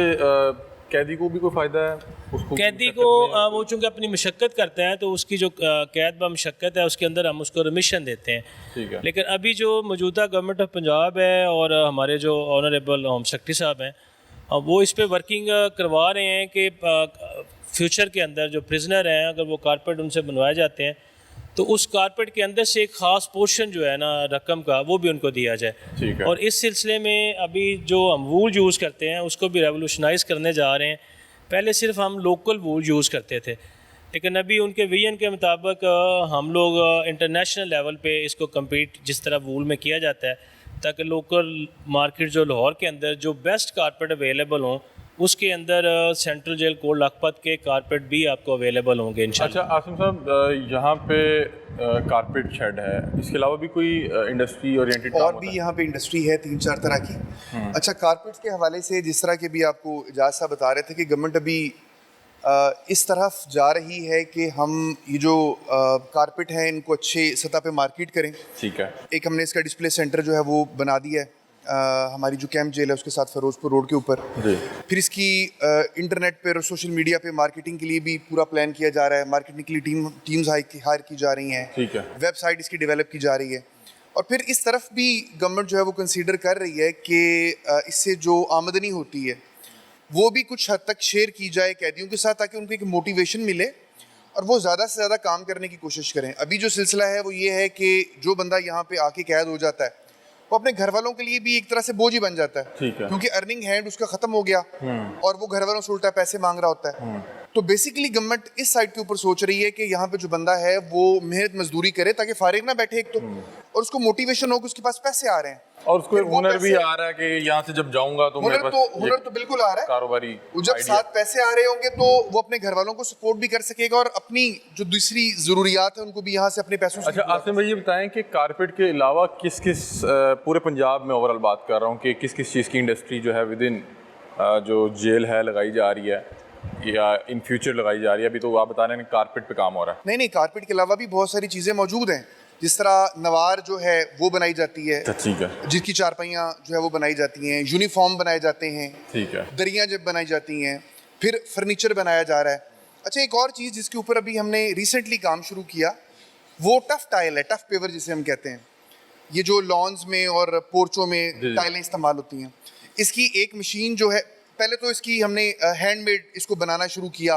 कैदी को भी कोई फ़ायदा है? उसको कैदी को वो चूँकि अपनी मशक्क़त करता है तो उसकी जो कैद ब मशक्क़त है उसके अंदर हम उसको रिमिशन देते हैं। ठीक है। लेकिन अभी जो मौजूदा गवर्नमेंट ऑफ पंजाब है और हमारे जो ऑनरेबल होम सेक्रेटरी साहब हैं, वो इस पर वर्किंग करवा रहे हैं कि फ्यूचर के अंदर जो प्रिजनर हैं अगर वो कारपेट उनसे बनवाए जाते हैं तो उस कारपेट के अंदर से एक ख़ास पोर्शन जो है ना रकम का, वो भी उनको दिया जाए। ठीक है। और इस सिलसिले में अभी जो हम वूल यूज़ करते हैं उसको भी रेवोल्यूशनाइज करने जा रहे हैं। पहले सिर्फ हम लोकल वूल यूज़ करते थे, लेकिन अभी उनके विजन के मुताबिक हम लोग इंटरनेशनल लेवल पे इसको कम्पीट जिस तरह वूल में किया जाता है, ताकि लोकल मार्केट जो लाहौर के अंदर जो बेस्ट कारपेट अवेलेबल हों उसके अंदर सेंट्रल जेल कोट लखपत के कारपेट भी आपको अवेलेबल होंगे इंशाल्लाह। अच्छा आसिम साहब, यहाँ पे कारपेट शेड है, इसके अलावा भी कोई इंडस्ट्री ओरिएंटेड काम और होता भी है? यहाँ पे इंडस्ट्री है 3-4 तरह की। अच्छा, कारपेट्स के हवाले से जिस तरह के भी आपको इजाज़ साहब बता रहे थे कि गवर्नमेंट अभी इस तरफ जा रही है कि हम ये जो कारपेट हैं इनको अच्छे सतह पे मार्केट करें। ठीक है। एक हमने इसका डिस्प्ले सेंटर जो है वो बना दिया है हमारी जो कैंप जेल है उसके साथ फिरोजपुर रोड के ऊपर। जी। फिर इसकी इंटरनेट पर और सोशल मीडिया पे मार्केटिंग के लिए भी पूरा प्लान किया जा रहा है। मार्केटिंग के लिए टीम्स हायर की जा रही हैं। ठीक है। वेबसाइट इसकी डेवलप की जा रही है। और फिर इस तरफ भी गवर्नमेंट जो है वो कंसीडर कर रही है कि इससे जो आमदनी होती है वो भी कुछ हद तक शेयर की जाए कैदियों के साथ, ताकि उनको एक मोटिवेशन मिले और वो ज़्यादा से ज़्यादा काम करने की कोशिश करें। अभी जो सिलसिला है वो ये है कि जो बंदा यहाँ पे आके कैद हो जाता है वो अपने घर वालों के लिए भी एक तरह से बोझ ही बन जाता है। ठीक है। क्योंकि अर्निंग हैंड उसका ख़त्म हो गया और वो घर वालों से उल्टा पैसे मांग रहा होता है। तो बेसिकली गवर्नमेंट इस साइड के ऊपर सोच रही है कि यहाँ पे जो बंदा है वो मेहनत मजदूरी करे ताकि फारिग ना बैठे एक तो, और उसको मोटिवेशन हो कि उसके पास पैसे आ रहे हैं, और उसको फिर एक वो हुनर भी पैसे- आ रहा है कि यहाँ से जब जाऊंगा तो मेरे पास हुनर तो बिल्कुल आ रहा है। कारोबारी वो जब idea। साथ पैसे आ रहे होंगे तो वो अपने घर वालों को सपोर्ट भी कर सकेगा और अपनी जो दूसरी जरूरियात है उनको भी यहाँ से अपने पैसों से अच्छा पूरा आसिम भाई ये बताएं कि कारपेट के अलावा किस किस पूरे पंजाब में ओवरऑल बात कर रहा हूँ कि किस किस चीज़ की इंडस्ट्री जो है विद इन जो जेल है लगाई जा रही है या इन फ्यूचर लगाई जा रही है। अभी तो आप बता रहे हैं कि कारपेट पे काम हो रहा है। नहीं, कारपेट के अलावा भी बहुत सारी चीज़ें मौजूद हैं, जिस तरह नवार जो है वो बनाई जाती है, अच्छा ठीक है, जिसकी चारपाइयाँ जो है वो बनाई जाती हैं, यूनिफॉर्म बनाए जाते हैं, ठीक है, दरियाँ जब बनाई जाती हैं, फिर फर्नीचर बनाया जा रहा है। अच्छा, एक और चीज़ जिसके ऊपर अभी हमने रिसेंटली काम शुरू किया वो टफ टाइल है, टफ पेवर जिसे हम कहते हैं। ये जो लॉन्स में और पोर्चों में टाइलें इस्तेमाल होती हैं, इसकी एक मशीन जो है, पहले तो इसकी हमने हैंडमेड इसको बनाना शुरू किया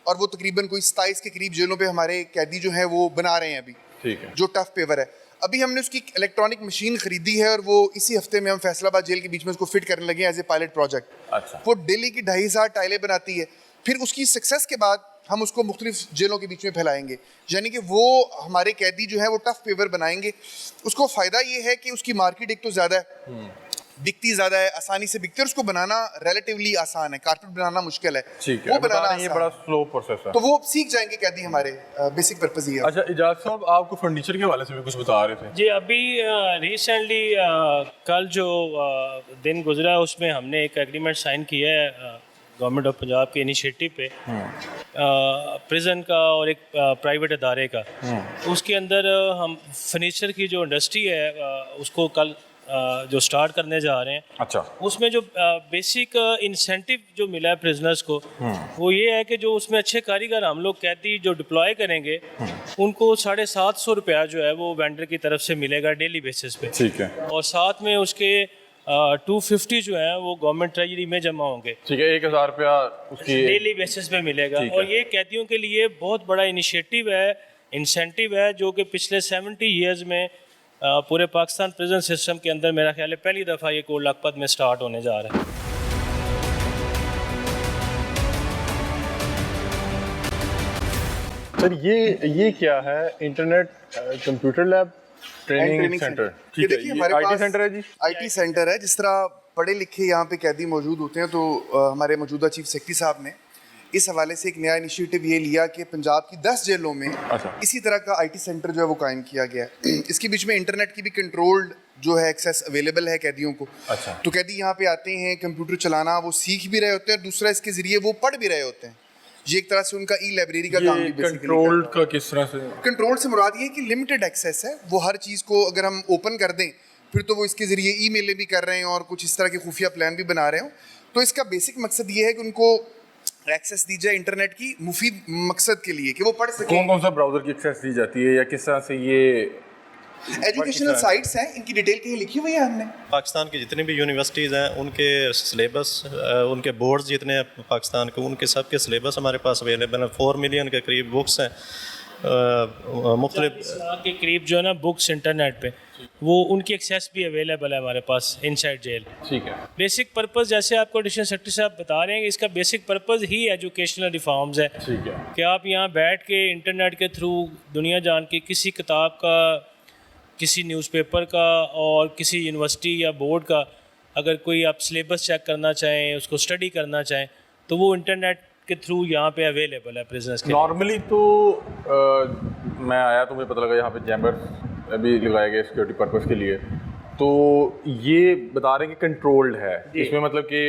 और वो तकरीबन कोई 27 के करीब जेलों पे हमारे कैदी जो हैं वो बना रहे हैं अभी, ठीक है, जो टफ पेवर है। अभी हमने उसकी इलेक्ट्रॉनिक मशीन खरीदी है और वो इसी हफ्ते में हम फैसलाबाद जेल के बीच में उसको फिट करने लगे एज ए पायलट प्रोजेक्ट। अच्छा, वो डेली की 2,500 टाइलें बनाती है। फिर उसकी सक्सेस के बाद हम उसको मुख्तलिफ जेलों के बीच में फैलाएंगे, यानी कि वो हमारे कैदी जो है वो टफ पेवर बनाएंगे। उसको फ़ायदा ये है कि उसकी मार्केट एक तो ज़्यादा है, बिकती ज़्यादा है, आसानी से बिकती है, और उसको बनाना रिलेटिवली आसान है। कारपेट बनाना मुश्किल है, ठीक है, वो बनाना ये आसान बड़ा है। स्लो प्रोसेस है। तो वो सीख जाएंगे कैदी हमारे, बेसिक पर्पज ये है। अच्छा इजाज़ साहब, आपको फर्नीचर के हवाले से भी कुछ बता रहे थे। जी अभी रिसेंटली कल जो दिन गुजरा उसमें हमने एक एग्रीमेंट साइन किया है गवर्नमेंट ऑफ पंजाब के इनिशिएटिव पे, प्रिजन का और एक प्राइवेट अदारे का। उसके अंदर हम फर्नीचर की जो इंडस्ट्री है उसको कल जो स्टार्ट करने जा रहे हैं। अच्छा, उसमें जो बेसिक इंसेंटिव जो मिला है प्रिजनर्स को वो ये है कि जो उसमें अच्छे कारीगर हम लोग कैदी जो डिप्लॉय करेंगे उनको 750 रुपया जो है वो वेंडर की तरफ से मिलेगा डेली बेसिस पे, ठीक है, और साथ में उसके 250 जो है वो गवर्नमेंट ट्रेजरी में जमा होंगे, ठीक है, 1,000 रुपया उसकी डेली बेसिस पे मिलेगा। ठीक और है। ये कैदियों के लिए बहुत बड़ा इनिशिएटिव है, इंसेंटिव है, जो कि पिछले 70 ईयर्स में पूरे पाकिस्तान प्रिजन सिस्टम के अंदर मेरा ख्याल है पहली दफ़ा ये कोड लखपत में स्टार्ट होने जा रहा है। सर ये क्या है? Internet computer lab training centre, ये ठीक है, देखिए ये हमारे आईटी पास सेंटर है जी। आईटी सेंटर है। जिस तरह पढ़े लिखे यहाँ पे कैदी मौजूद होते हैं, तो हमारे मौजूदा चीफ सेक्रेटरी साहब ने इस हवाले से एक नया इनिशिएटिव ये लिया कि पंजाब की 10 जेलों में अच्छा। इसी तरह का आईटी सेंटर जो है वो कायम किया गया है। इसके बीच में इंटरनेट की भी कंट्रोल्ड जो है एक्सेस अवेलेबल है कैदियों को। अच्छा। तो कैदी यहाँ पे आते हैं, कंप्यूटर चलाना वो सीख भी रहे होते हैं, दूसरा इसके ज़रिए वो पढ़ भी रहे होते हैं। ये एक तरह से उनका ई लाइब्रेरी का काम भी ये बेसिकली कंट्रोल्ड का किस तरह से? कंट्रोल से मुराद ये है कि लिमिटेड एक्सेस है। वो हर चीज़ को अगर हम ओपन कर दें फिर तो वो इसके ज़रिए ईमेलें भी कर रहे हैं और कुछ इस तरह के खुफिया प्लान भी बना रहे हो। तो इसका बेसिक मकसद ये है कि उनको एक्सेस दी जाए इंटरनेट की मुफीद मकसद के लिए, कि वो पढ़ सकें। कौन कौन सा ब्राउज़र की एक्सेस दी जाती है या किस तरह से ये एजुकेशनल साइट्स हैं, इनकी डिटेल कहीं लिखी हुई है हमने। पाकिस्तान की जितनी भी यूनिवर्सिटीज़ हैं उनके सिलेबस, उनके बोर्ड्स जितने हैं पाकिस्तान के, उनके सब के सिलेबस हमारे पास अवेलेबल हैं। 4 मिलियन के करीब बुक्स हैं मुख्तलिफ के करीब जो है ना बुक्स इंटरनेट पे, वो उनकी एक्सेस भी अवेलेबल है हमारे पास इनसाइड जेल। ठीक है। बेसिक पर्पस जैसे आपको एडिशनल सेक्रेटरी साहब बता रहे हैं कि इसका बेसिक पर्पस ही एजुकेशनल रिफॉर्म्स है। ठीक है कि आप यहाँ बैठ के इंटरनेट के थ्रू दुनिया जान के किसी किताब का, किसी न्यूज़पेपर का और किसी यूनिवर्सिटी या बोर्ड का अगर कोई आप सिलेबस चेक करना चाहें, उसको स्टडी करना चाहें, तो वो इंटरनेट के थ्रू यहाँ पे अवेलेबल है प्रिजनर्स के। नॉर्मली तो मैं आया तो मुझे पता लगा यहाँ पे चैम्बर भी लगाए गए सिक्योरिटी पर्पस के लिए। तो ये बता रहे हैं कि कंट्रोल्ड है, इसमें मतलब कि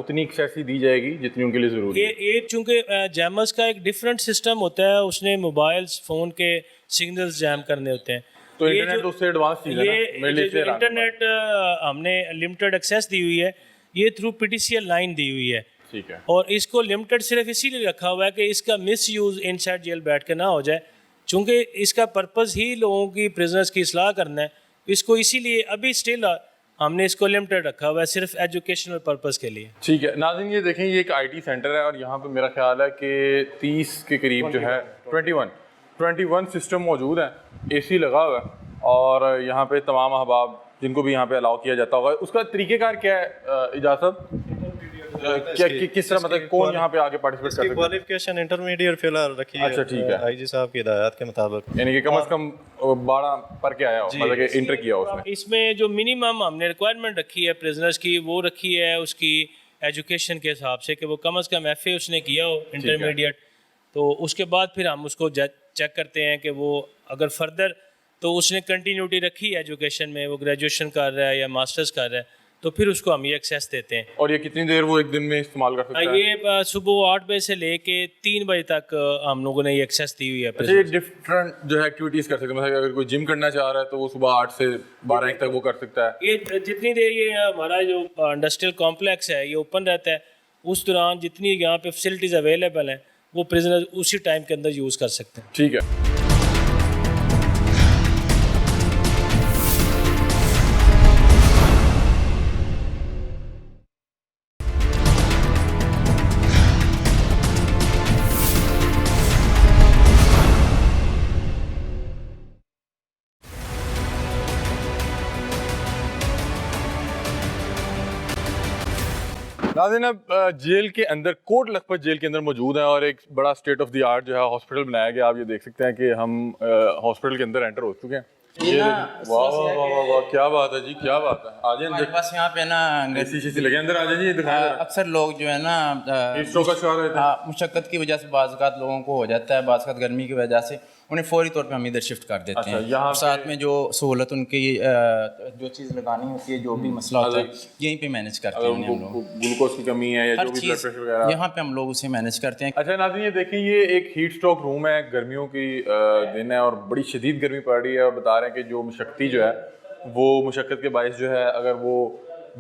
उतनी एक्सेस ही दी जाएगी जितनी उनके लिए ज़रूरी है। ये चूँकि जैमर्स का एक डिफरेंट सिस्टम होता है, उसने मोबाइल्स फ़ोन के सिग्नल्स जैम करने होते हैं। तो ये इंटरनेट जो- उससे एडवांस चीज़ है ना, मेरे लिए जो इंटरनेट हमने लिमिटेड एक्सेस दी हुई है, ये थ्रू PTCL लाइन दी हुई है। ठीक है। और इसको लिमिटेड सिर्फ इसीलिए रखा हुआ है कि इसका मिस यूज़ इनसाइड जेल बैठ के ना हो जाए, चूँकि इसका पर्पस ही लोगों की प्रिजनर्स की इस्लाह करना है। इसको इसीलिए अभी स्टिल हमने इसको लिमिटेड रखा हुआ है सिर्फ एजुकेशनल पर्पस के लिए। ठीक है नाज़रीन, ये देखें ये एक IT सेंटर है और यहाँ पे मेरा ख्याल है कि 30 के करीब जो है 21 सिस्टम मौजूद है, AC लगा हुआ है और यहाँ पे तमाम अहबाब जिनको भी यहाँ पे अलाउ किया जाता होगा। उसका तरीक़ेकार क्या है इजाज़त? किस तरह मतलब कौन यहाँ पे आके पार्टिसिपेट कर सकता है? क्वालिफिकेशन इंटरमीडिएट फिलहाल रखी है। अच्छा, ठीक है। आईजी साहब की हिदायत के मुताबिक, यानी कि कम से कम 12 पढ़ के आया हो, मतलब कि इंटर किया हो उसने। इसमें जो मिनिमम हमने रिक्वायरमेंट रखी है प्रिजनर्स की, वो रखी है उसकी एजुकेशन के हिसाब से कि वो कम से कम FA उसने किया हो इंटरमीडिएट। तो उसके बाद फिर हम उसको चेक करते हैं कि वो अगर फर्दर तो उसने कंटिन्यूटी रखी है एजुकेशन में, वो ग्रेजुएशन कर रहा है या मास्टर्स कर रहा है, तो फिर उसको हम ये एक्सेस देते हैं। और ये कितनी देर वो एक दिन में इस्तेमाल कर सकता है? ये सुबह 8 बजे से लेके 3 बजे तक हम लोगों ने ये एक्सेस दी हुई है। अच्छा, ये डिफरेंट जो है एक्टिविटीज़ कर सकते हैं, मतलब अगर कोई जिम करना चाह रहा है तो वो सुबह 8 से 12 तक वो कर सकता है। ये जितनी देर ये हमारा जो इंडस्ट्रियल कॉम्प्लेक्स है ये ओपन रहता है, उस दौरान जितनी यहाँ पे फैसिलिटीज़ अवेलेबल हैं वो प्रिजनर उसी टाइम के अंदर यूज़ कर सकते हैं। ठीक है। नाज़रीन, अब जेल के अंदर, कोट लखपत जेल के अंदर मौजूद है और एक बड़ा स्टेट ऑफ द आर्ट जो है हॉस्पिटल बनाया गया। आप ये देख सकते हैं कि हम हॉस्पिटल के अंदर एंटर हो चुके हैं। ये वाह वाह वाह वाह, क्या बात है जी, क्या बात है। आ जाए हमारे पास यहाँ पे ना शीशी लगे अंदर, आ जाए जी, दिखाएं। अक्सर लोग जो है ना का शिकार रहते हैं। मुशक्कत की वजह से बाज़ लोगों को हो जाता है, बाज़ गर्मी की वजह से उन्हें फौरी तौर पे हम इधर शिफ्ट कर देते हैं। यहाँ साथ में जो सहूलत उनकी जो चीज़ लगानी होती है, जो भी मसला होता है, यहीं पे मैनेज करते हैं हम लोग। ग्लूकोज की कमी है या जो भी ब्लड प्रेशर वगैरह, यहाँ पे हम लोग उसे मैनेज करते हैं। अच्छा नाज़रीन, ये देखिए, ये एक हीट स्ट्रोक रूम है, गर्मियों की दिन है और बड़ी शदीद गर्मी पड़ रही है और बता रहे हैं कि जो मुशक्कती जो है वो मुशक्कत के बायस जो है अगर वो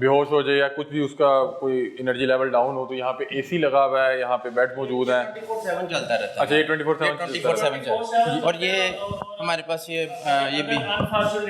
बेहोश हो जाए या कुछ भी उसका कोई एनर्जी लेवल डाउन हो तो यहाँ पे AC लगा हुआ है, यहाँ पे बेड मौजूद है, 24/7 चलता रहता है। अच्छा, ये 24/7 चलता है। और ये हमारे पास ये भी,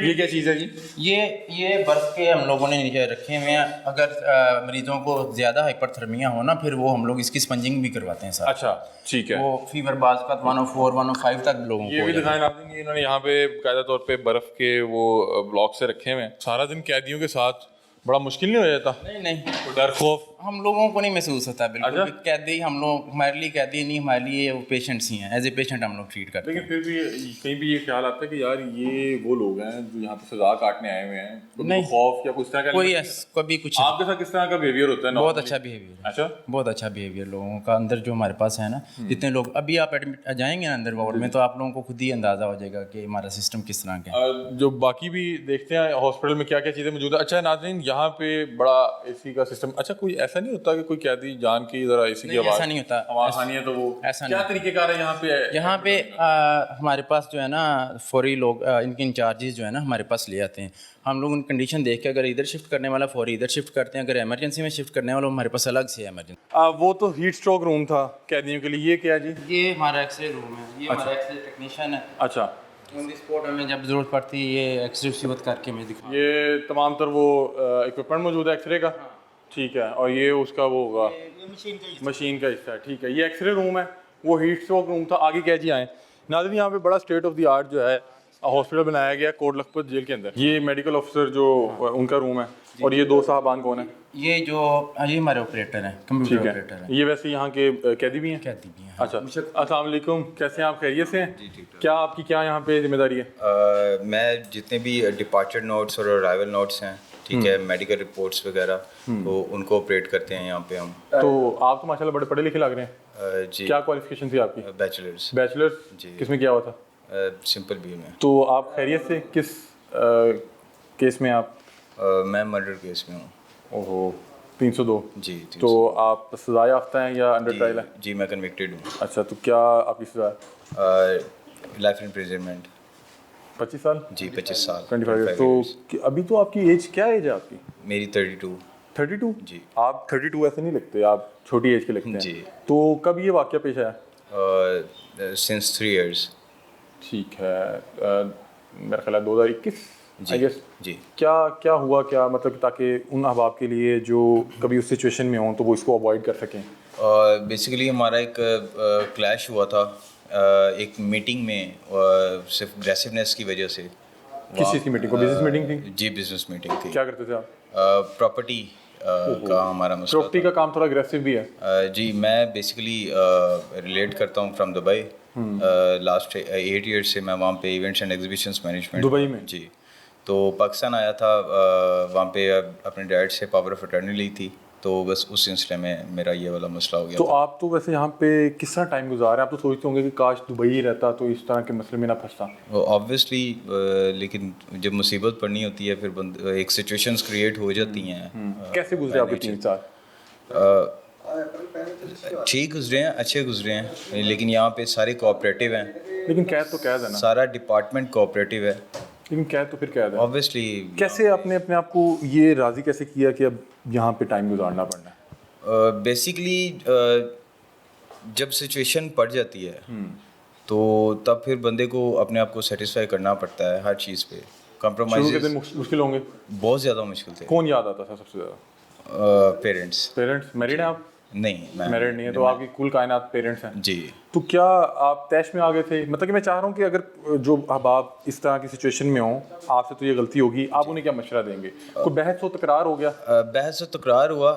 ये क्या चीज़ है जी? ये बर्फ के हम लोगों ने नीचे रखे हुए हैं। अगर मरीजों को ज़्यादा हाइपरथर्मिया हो ना, फिर वो हम लोग इसकी स्पंजिंग भी करवाते हैं सर। अच्छा, ठीक है। वो फीवर बाज का 104, 105 तक लोगों ये को भी दिखाएं नाज़रीन, ये इन्होंने यहाँ पे कायदा तौर पे बर्फ़ के वो ब्लॉक से रखे हुए हैं। सारा दिन कैदियों के साथ बड़ा मुश्किल नहीं हो जाता? नहीं, डर खौफ हम लोगों को नहीं महसूस होता बिल्कुल। अच्छा? कैदी हम लोग, हमारे लिए कैदी नहीं, हमारे लिए वो पेशेंट्स ही हैं। एज ए पेशेंट हम लोग ट्रीट करते हैं। लेकिन फिर भी कहीं भी ये ख्याल आता है कि यार ये वो लोग हैं जो यहाँ पे सजा काटने आए हुए हैं, नहीं, खौफ या कुछ तरह का कोई कभी कुछ। आपके साथ किस तरह का बिहेवियर होता है? बहुत अच्छा बिहेवियर। अच्छा, बहुत अच्छा बिहेवियर लोगों का अंदर जो हमारे पास है ना। जितने लोग अभी आप एडमिट जाएंगे ना अंदर वार्ड में, तो आप लोगों को खुद ही अंदाजा हो जाएगा कि हमारा सिस्टम किस तरह का है। जो बाकी भी देखते हैं हॉस्पिटल में क्या क्या चीज़ें मौजूद है। अच्छा नाज़रीन, यहाँ पे बड़ा AC का सिस्टम, अच्छा कोई ऐसा नहीं होता कि कोई कैदी जान की जरा AC की आवाज़? ऐसा नहीं होता, आवाज़ आनी है तो वो ऐसा क्या तरीक़ेकार है यहाँ पे? हमारे पास जो है ना फौरी लोग, इनके इंचार्जेस जो है ना हमारे पास ले आते हैं। हम लोग उन कंडीशन देख के, अगर इधर शिफ्ट करने वाला फौरी इधर शिफ्ट करते हैं, अगर इमरजेंसी में शिफ्ट करने वाला हमारे पास अलग से है इमरजेंसी। वो तो हीट स्ट्रोक रूम था कैदियों के लिए, ये क्या जी? ये हमारा एक्सरे रूम है, ये हमारा एक्सरे टेक्नीशियन है। अच्छा, ऑन द स्पॉट हमें जब ज़रूरत पड़ती है ये एक्सरे सिवत करके मैं दिखा। ये तमाम तर वो इक्विपमेंट मौजूद है एक्सरे का? ठीक है। और ये उसका वो होगा मशीन का हिस्सा है, ठीक है। ये एक्सरे रूम है, वो हीट स्ट्रोक रूम था। आगे क्या जी आए नाज़रीन, यहाँ पे बड़ा स्टेट ऑफ द आर्ट जो है हॉस्पिटल बनाया गया कोट लखपत जेल के अंदर। ये मेडिकल ऑफिसर जो उनका रूम है, और ये दो साहबान कौन है? ये हमारे ऑपरेटर हैं, कंप्यूटर ऑपरेटर हैं। ये वैसे यहाँ के कैदी भी हैं? कैदी भी हैं। अच्छा, अस्सलाम वालेकुम, कैसे हैं आप? खैरियत से हैं? क्या आपकी क्या यहाँ पे जिम्मेदारी है? मैं जितने भी डिपार्चर नोट्स और अराइवल नोट्स हैं, ठीक है, मेडिकल रिपोर्ट्स वगैरह, तो उनको ऑपरेट करते हैं यहाँ पे हम। तो आप तो माशाल्लाह बड़े पढ़े लिखे लग रहे हैं। जी। क्या क्वालिफिकेशन थी आपकी? बैचलर्स। बैचलर्स? जी। किसमें किया हुआ था? सिंपल बी में। तो आप खैरियत से किस केस में आप? मैं मर्डर केस में हूँ। ओहो, 302। जी। तो आप सजा याफ्ता हैं या अंडर ट्रायल है? जी, मैं कन्विक्टेड हूँ। अच्छा, तो क्या आपकी सजा है? Life imprisonment. 25 साल? जी, 25 साल। 25 तो अभी तो आपकी एज क्या एज है आपकी? मेरी 32। 32? जी। आप 32 ऐसे नहीं लगते, आप छोटी एज के लगते हैं। जी। तो कब ये वाक़या पेश आया? Since 3 years। ठीक है, मेरा ख्याल है 2021 आई गेस। जी। क्या हुआ, क्या मतलब ताकि उन अहबाब के लिए जो कभी उस सिचुएशन में हों तो वो इसको अवॉइड कर सकें? बेसिकली हमारा एक क्लैश हुआ था एक मीटिंग में, सिर्फ अग्रेसिवनेस की वजह से। किस चीज़ की मीटिंग? को बिजनेस मीटिंग थी? जी, बिजनेस मीटिंग थी। क्या करते थे आप? प्रॉपर्टी का हमारा मसला प्रॉपर्टी का काम थोड़ा अग्रेसिव भी है। जी मैं बेसिकली रिलेट करता हूँ फ्रॉम दुबई। लास्ट 8 ईयर्स से मैं वहाँ पे events and exhibitions management Dubai में? जी। तो पाकिस्तान आया था, वहाँ पे अपने डैड से पावर ऑफ अटर्नी ली थी, तो बस उस सिलसिले में मेरा ये वाला मसला हो गया तो था। आप तो वैसे यहाँ पे किस तरह टाइम गुजार रहे हैं? आप तो सोचते होंगे कि काश दुबई ही रहता तो इस तरह के मसले में ना फंसता। ऑब्वियसली लेकिन जब मुसीबत पड़नी होती है फिर एक सिचुएशंस क्रिएट हो जाती हैं। कैसे गुजरे आपके 3 साल? ठीक गुजरे हैं, अच्छे गुजरे हैं, लेकिन यहाँ पे सारे कोऑपरेटिव हैं। लेकिन कैद तो कैद है ना। सारा डिपार्टमेंट कोऑपरेटिव है। लेकिन कैद तो फिर कैद है। ऑब्वियसली कैसे आपने अपने आप को ये राज़ी कैसे किया कि अब यहाँ पे टाइम गुजारना पड़ना है? बेसिकली जब सिचुएशन पड़ जाती है तो तब फिर बंदे को अपने आप को सेटिस्फाई करना पड़ता है हर चीज़ पे। शुरू के कॉम्प्रोमाइज़ दिन मुश्किल होंगे? बहुत ज़्यादा मुश्किल थे। कौन याद आता था सबसे ज़्यादा? पेरेंट्स। पेरेंट्स? मैरिड हैं आप? नहीं, मैं मैरिड नहीं है, तो आपकी कुल कायनात पेरेंट्स हैं। जी। तो क्या आप तैश में आ गए थे? मतलब कि मैं चाह रहा हूँ कि अगर जो अब आप इस तरह की सिचुएशन में हो, आपसे तो ये गलती होगी, आप उन्हें क्या मशवरा देंगे? कोई बहस हो, तकरार हो गया? बहस और तकरार हुआ।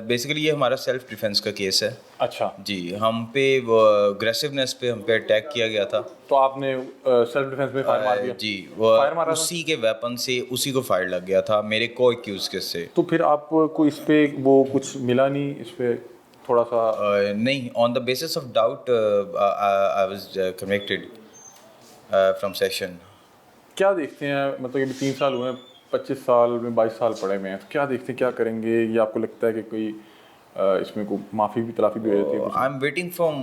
बेसिकली ये हमारा सेल्फ डिफेंस का केस है। अच्छा जी, हम पे वो अग्रेसिवनेस पे हम पे अटैक किया गया था। तो आपने सेल्फ डिफेंस में फायर मार दिया? जी, फायर मारा वो था? उसी के वेपन से उसी को फायर लग गया था मेरे को एक्यूज के से। तो फिर आपको इस पे वो कुछ मिला नहीं इस पे थोड़ा सा? नहीं, on the basis of doubt I was convicted from session. क्या देखते हैं, मतलब कि 3 साल हुए हैं, 25 साल में 22 साल पड़े हुए हैं, तो क्या देखते हैं, क्या करेंगे? या आपको लगता है कि कोई इसमें कोई माफ़ी भी तलाफी भी हो जाती है? आई एम वेटिंग फ्रॉम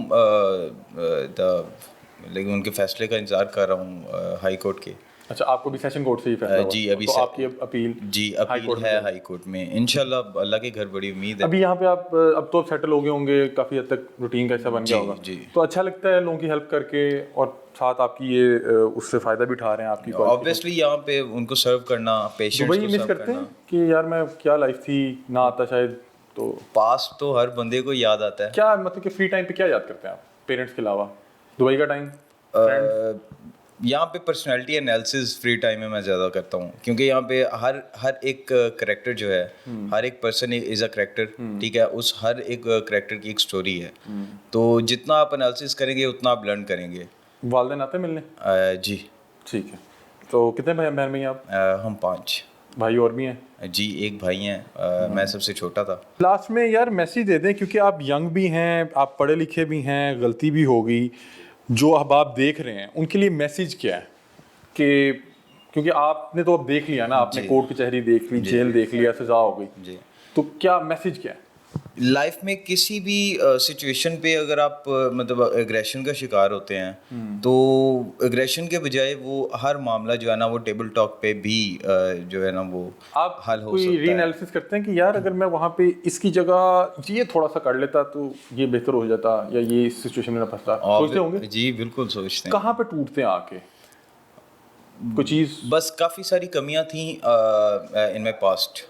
लेकिन उनके फैसले का इंतज़ार कर रहा हूँ हाई कोर्ट के। अच्छा, आपको भी सेशन कोर्ट से ही फैसला हुआ? जी, अभी तो आपकी अपील? जी, अपील है हाई कोर्ट में। इंशाल्लाह अल्लाह के घर बड़ी उम्मीद है। अभी यहाँ पे आप अब तो सेटल हो गए होंगे, काफ़ी हद तक रूटीन का हिस्सा बन गया होगा। जी। तो अच्छा लगता है लोगों की हेल्प करके, और साथ आपकी ये उससे फ़ायदा भी उठा रहे हैं आपकी? ऑब्वियसली यहाँ पे उनको सर्व करना, पेशेंट्स दुबई को मिस सर्व करते हैं करना। कि यार मैं क्या लाइफ थी, ना आता शायद तो? पास तो हर बंदे को याद आता है। क्या मतलब कि फ्री टाइम पे क्या याद करते हैं आप पेरेंट्स के अलावा? दुबई का टाइम? यहाँ पे पर्सनालिटी एनालिसिस फ्री टाइम में मैं ज़्यादा करता हूँ, क्योंकि यहाँ पे हर एक करेक्टर जो है, हर एक पर्सन इज़ अ करेक्टर, ठीक है? उस हर एक करेक्टर की एक स्टोरी है। तो जितना आप एनालिसिस करेंगे उतना आप लर्न करेंगे। वालिदैन आते हैं मिलने? जी। ठीक है। तो कितने भाई बहन हैं आप? हम 5 भाई और भी हैं? जी, एक भाई हैं, मैं सबसे छोटा था। लास्ट में यार मैसेज दे दें, क्योंकि आप यंग भी हैं, आप पढ़े लिखे भी हैं, गलती भी होगी, जो अब आप देख रहे हैं उनके लिए मैसेज क्या है? कि क्योंकि आपने तो अब देख लिया ना, आपने कोर्ट कचहरी देख ली, जेल देख लिया, सजा हो गई, जी। तो क्या मैसेज क्या है? लाइफ में किसी भी सिचुएशन पे अगर आप मतलब एग्रेशन का शिकार होते हैं तो एग्रेशन के बजाय वो हर मामला जो है ना वो टेबल टॉक पे भी जो है ना वो आप हल हो कोई सकता है। रीएनालिसिस करते हैं कि यार अगर मैं वहाँ पे इसकी जगह ये थोड़ा सा कर लेता तो ये बेहतर हो जाता, या ये इस सिचुएशन में ना फंसता? सोचते होंगे? जी बिल्कुल सोचते हैं। कहाँ पे टूटते हैं आके कोई चीज़? बस काफ़ी सारी कमियां थी इन माई पास्ट।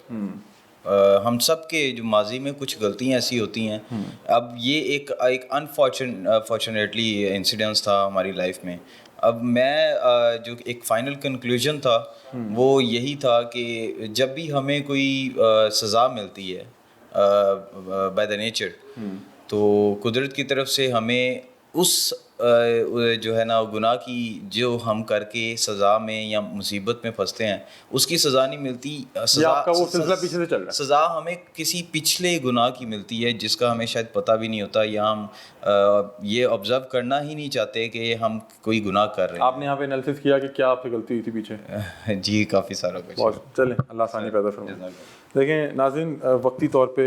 हम सब के जो माजी में कुछ गलतियां ऐसी होती हैं। अब ये एक अनफॉर्चुनेटली इंसिडेंस था हमारी लाइफ में। अब मैं जो एक फाइनल कंक्लूजन था वो यही था कि जब भी हमें कोई सज़ा मिलती है बाय द नेचर, तो कुदरत की तरफ से हमें उस जो है ना गुनाह की जो हम करके सज़ा में या मुसीबत में फंसते हैं उसकी सज़ा नहीं मिलती। आपका वो सिलसिला पीछे से चल रहा है। सज़ा हमें किसी पिछले गुनाह की मिलती है जिसका हमें शायद पता भी नहीं होता, या हम ये ऑब्जर्व करना ही नहीं चाहते कि हम कोई गुनाह कर रहे हैं। आपने यहाँ पे एनालिसिस किया कि क्या आपसे गलती हुई थी पीछे? जी काफ़ी सारा कुछ। बहुत चलें, अल्लाह आसानी पैदा फरमाए। देखें नाज़रीन, वक्ती तौर पे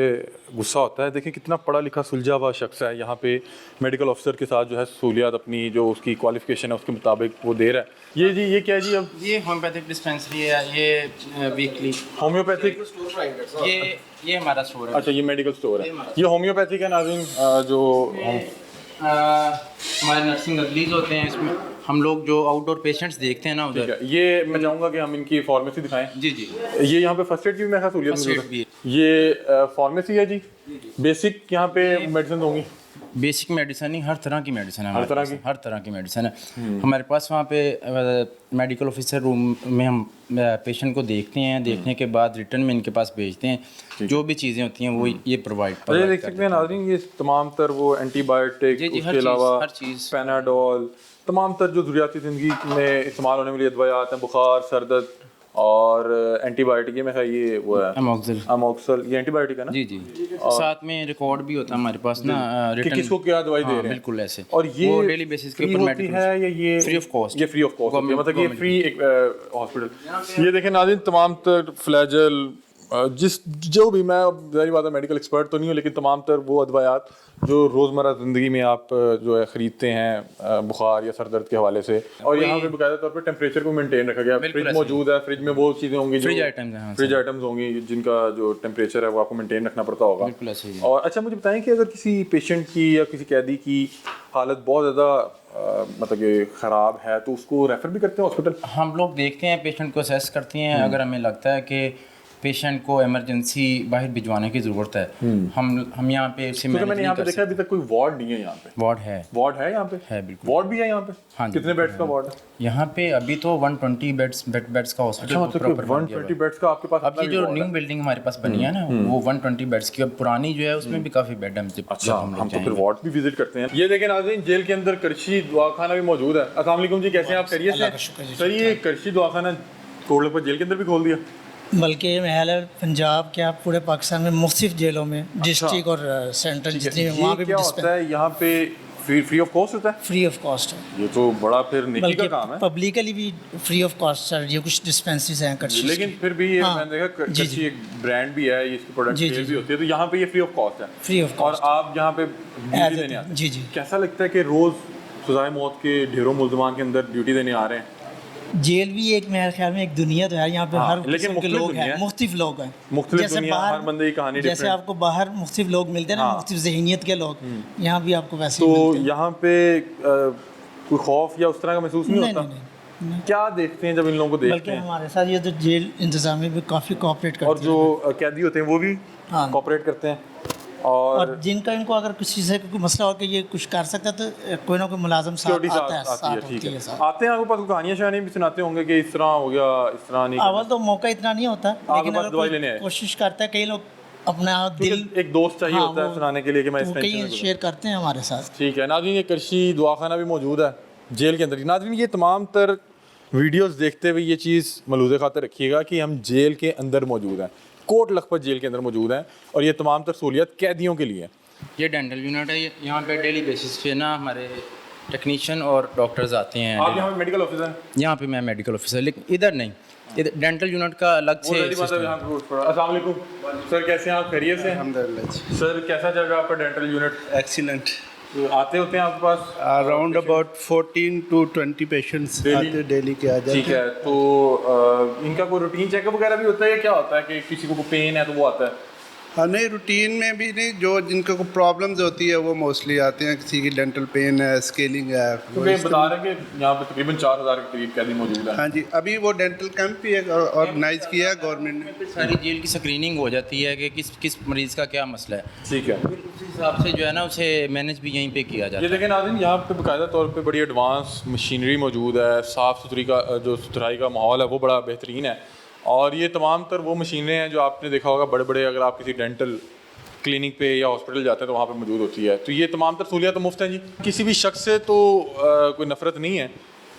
गुस्सा होता है। देखें कितना पढ़ा लिखा सुलझा हुआ शख्स है, यहाँ पे मेडिकल ऑफिसर के साथ जो है सहूलियात अपनी जो उसकी क्वालिफिकेशन है उसके मुताबिक वो दे रहा है। ये जी ये क्या है जी? अब ये होम्योपैथिक डिस्पेंसरी है, ये वीकली होम्योपैथिक, ये हमारा स्टोर है। अच्छा ये मेडिकल स्टोर है, ये होम्योपैथिक है नाज़रीन। जो हमारे नर्सिंग रिलीज होते हैं, इसमें हम लोग जो आउटडोर पेशेंट्स देखते हैं ना उधर। ये मैं चाहूँगा कि हम इनकी फार्मेसी दिखाएं। जी जी, ये यहाँ पे फर्स्ट एड की भी मेरे सहूलियत फर्स्ट एड भी है। ये फार्मेसी है जी, बेसिक यहाँ पे मेडिसिन होंगी। बेसिक मेडिसिन नहीं, हर तरह की मेडिसिन है हर तरह की? हर तरह की मेडिसिन है हमारे पास। वहाँ पे मेडिकल ऑफिसर रूम में हम पेशेंट को देखते हैं, देखने के बाद रिटर्न में इनके पास भेजते हैं, जो भी चीज़ें होती हैं वो ये प्रोवाइड देख सकते हैं नाज़रीन, ये तमाम तर वो एंटीबायोटिक, जी, उसके अलावा हर चीज़ पैनाडोल, तमाम तर जो ज़रूरियाती ज़िंदगी में इस्तेमाल होने वाली अदवायात हैं, बुखार, सरदर्द और एंटीबायोटिक, ये मैं ये वो है अमोक्सल, ये एंटीबायोटिक है ना? जी जी। साथ में रिकॉर्ड भी होता है हमारे पास ना, कि किसको क्या दवाई दे रहे हैं, बिल्कुल ऐसे। और ये डेली बेसिस के फ्री ऊपर होती है या ये फ्री ऑफ कॉस्ट? ये फ्री ऑफ कॉस्ट होती है, मतलब ये फ्री एक हॉस्पिटल। ये देखें नाज़रीन, तमाम तर फ्लैजल, जो भी, मैं ज़ाहिर बात है मेडिकल एक्सपर्ट तो नहीं हूँ, लेकिन तमाम तर वो अदवायात जो रोज़मर्रा ज़िंदगी में आप जो है ख़रीदते हैं बुखार या सर दर्द के हवाले से, और यहाँ पे बाकायदा तौर पे टेम्परेचर को मेंटेन रखा गया। फ्रिज मौजूद है, फ्रिज में वो चीज़ें होंगी, फ्रिज आइटम्स होंगी जिनका जो टेम्परेचर है वो आपको मेंटेन रखना पड़ता होगा। और अच्छा मुझे बताएं कि अगर किसी पेशेंट की या किसी कैदी की हालत बहुत ज़्यादा मतलब कि ख़राब है तो उसको रेफ़र भी करते हैं हॉस्पिटल? हम लोग देखते हैं, पेशेंट को असेस करते हैं, अगर हमें लगता है कि पेशेंट को इमरजेंसी बाहर भिजवाने की ज़रूरत है, हम यहाँ पे तो मैंने यहाँ पे देखा अभी तक कोई वार्ड नहीं है यहाँ पे। वार्ड है यहाँ पे? है बिल्कुल। वार्ड भी है यहाँ पे? हाँ, कितने बेड्स का वार्ड है यहाँ पे? अभी तो 120 बेड्स का हॉस्पिटल। अच्छा, मतलब 120 बेड्स का आपके पास? अभी जो न्यू बिल्डिंग हमारे पास बनी है ना, वो 120 बेड्स की। अब पुरानी जो है उसमें भी काफ़ी बेड है। अच्छा, हम तो फिर वार्ड भी विजिट करते हैं। ये देखें नाज़रीन, जेल के अंदर करशी दवाखाना भी मौजूद है। अस्सलाम वालेकुम जी, कैसे हैं आप? खैरियत से? सर, ये करशी दवाखाना कोटलखपत जेल के अंदर भी खोल दिया? बल्कि महल है पंजाब क्या पूरे पाकिस्तान में मुख्तलिफ जेलों में, डिस्ट्रिक्ट और सेंट्रल जितनी में, वहाँ पे क्या होता है यहाँ पे? फ्री ऑफ कॉस्ट होता है? फ्री ऑफ कॉस्ट है। ये तो बड़ा फिर नेकी का काम है। पब्लिकली भी फ्री ऑफ कॉस्ट सर, ये कुछ डिस्पेंसरीज हैं करशी, लेकिन फिर भी ये मैंने देखा करशी एक ब्रांड भी है, इसकी प्रोडक्ट सेल भी होती है, तो यहाँ पे ये फ्री ऑफ कॉस्ट है। Free of cost. और आप यहाँ पे ड्यूटी देने आते हैं? जी जी। कैसा लगता है कि रोज़ सज़ाए मौत के ढेरों मुल्ज़मान के अंदर ड्यूटी देने आ रहे हैं? जेल भी एक मेरे ख्याल में एक दुनिया तो है यहाँ पे। हर किस्म के लोग हैं, मुख्तलिफ लोग हैं, जैसे बाहर हर बंदे की कहानी जैसे आपको बाहर मुख्तलिफ लोग मिलते हैं ना, मुख्तलिफ ज़हनियत के लोग, यहाँ भी आपको वैसे तो मिलते हैं। यहाँ पे कोई खौफ या उस तरह का महसूस नहीं होता? नहीं। क्या देखते हैं जब इन लोगों को देखते हैं? बल्कि हमारे साथ ये तो जेल इंतजामिया भी काफ़ी कोऑपरेट करते हैं, और जो कैदी होते हैं वो भी कोऑपरेट करते हैं, और जिनका इनको अगर किसी से कोई मसला हो कि ये कुछ कर सकता है तो कोई ना कोई मुलाजिम साथ आता है। आते हैं आपके पास कहानियाँ शहानियाँ भी सुनाते होंगे कि इस तरह हो गया, इस तरह नहीं? अवल तो मौका इतना नहीं होता, लेकिन अगर कोशिश करता है, कई लोग अपना दिल, एक दोस्त चाहिए होता है सुनाने के लिए कि मैं इस टेंशन में, शेयर करते हैं हमारे साथ। ठीक है नाज़रीन, ये करशी दवाखाना भी मौजूद है जेल के अंदर। नाज़रीन, ये तमाम तर वीडियोस देखते हुए ये चीज़ मलूज़े खातिर रखिएगा कि हम जेल के अंदर मौजूद हैं, कोटलखपत जेल के अंदर मौजूद हैं, और ये तमाम तर सहूलियत कैदियों के लिए। ये डेंटल यूनिट है, यहाँ पे डेली बेसिस पे ना हमारे टेक्नीशियन और डॉक्टर्स आते हैं। आप यहाँ पे मेडिकल ऑफिसर हैं? यहाँ पे मैं मेडिकल ऑफिसर, लेकिन इधर नहीं, इधर डेंटल यूनिट का अलग से। अस्सलाम वालेकुम सर, कैसे हैं आप? खैरियत से? अल्हम्दुलिल्लाह। सर, कैसा चल रहा है आपका डेंटल यूनिट? एक्सीलेंट। तो आते होते हैं आपके पास अराउंड अबाउट 14 to 20 पेशेंट्स आते डेली के आ जाते हैं। ठीक है, तो इनका कोई रूटीन चेकअप वगैरह भी होता है या क्या होता है कि किसी को पेन है तो वो आता है? हाँ, नहीं, रूटीन में भी नहीं, जो जिनको को प्रॉब्लम्स होती है वो मोस्टली आते हैं। किसी की डेंटल पेन है, स्केलिंग है। तो मैं बता रहे हैं कि यहाँ पे तकरीबन 4000 के करीब कैदी मौजूद है। हाँ जी, अभी वो डेंटल कैंप भी ऑर्गेनाइज किया है गवर्नमेंट ने। सारी जेल की स्क्रीनिंग हो जाती है कि किस मरीज़ का क्या मसला है। ठीक है, फिर उस हिसाब से जो है ना उसे मैनेज भी यहीं पे किया जाता है। ये देखें नाज़रीन, यहाँ पे बाकायदा तौर पे बड़ी एडवांस मशीनरी मौजूद है, साफ़ सुथरी का जो सुथराई का माहौल है वो बड़ा बेहतरीन है, और ये तमाम तर वो मशीनें हैं जो आपने देखा होगा बड़े बड़े, अगर आप किसी डेंटल क्लिनिक पे या हॉस्पिटल जाते हैं तो वहाँ पे मौजूद होती है। तो ये तमाम तर सहूलियत तो मुफ्त हैं जी। किसी भी शख्स से तो कोई नफ़रत नहीं है,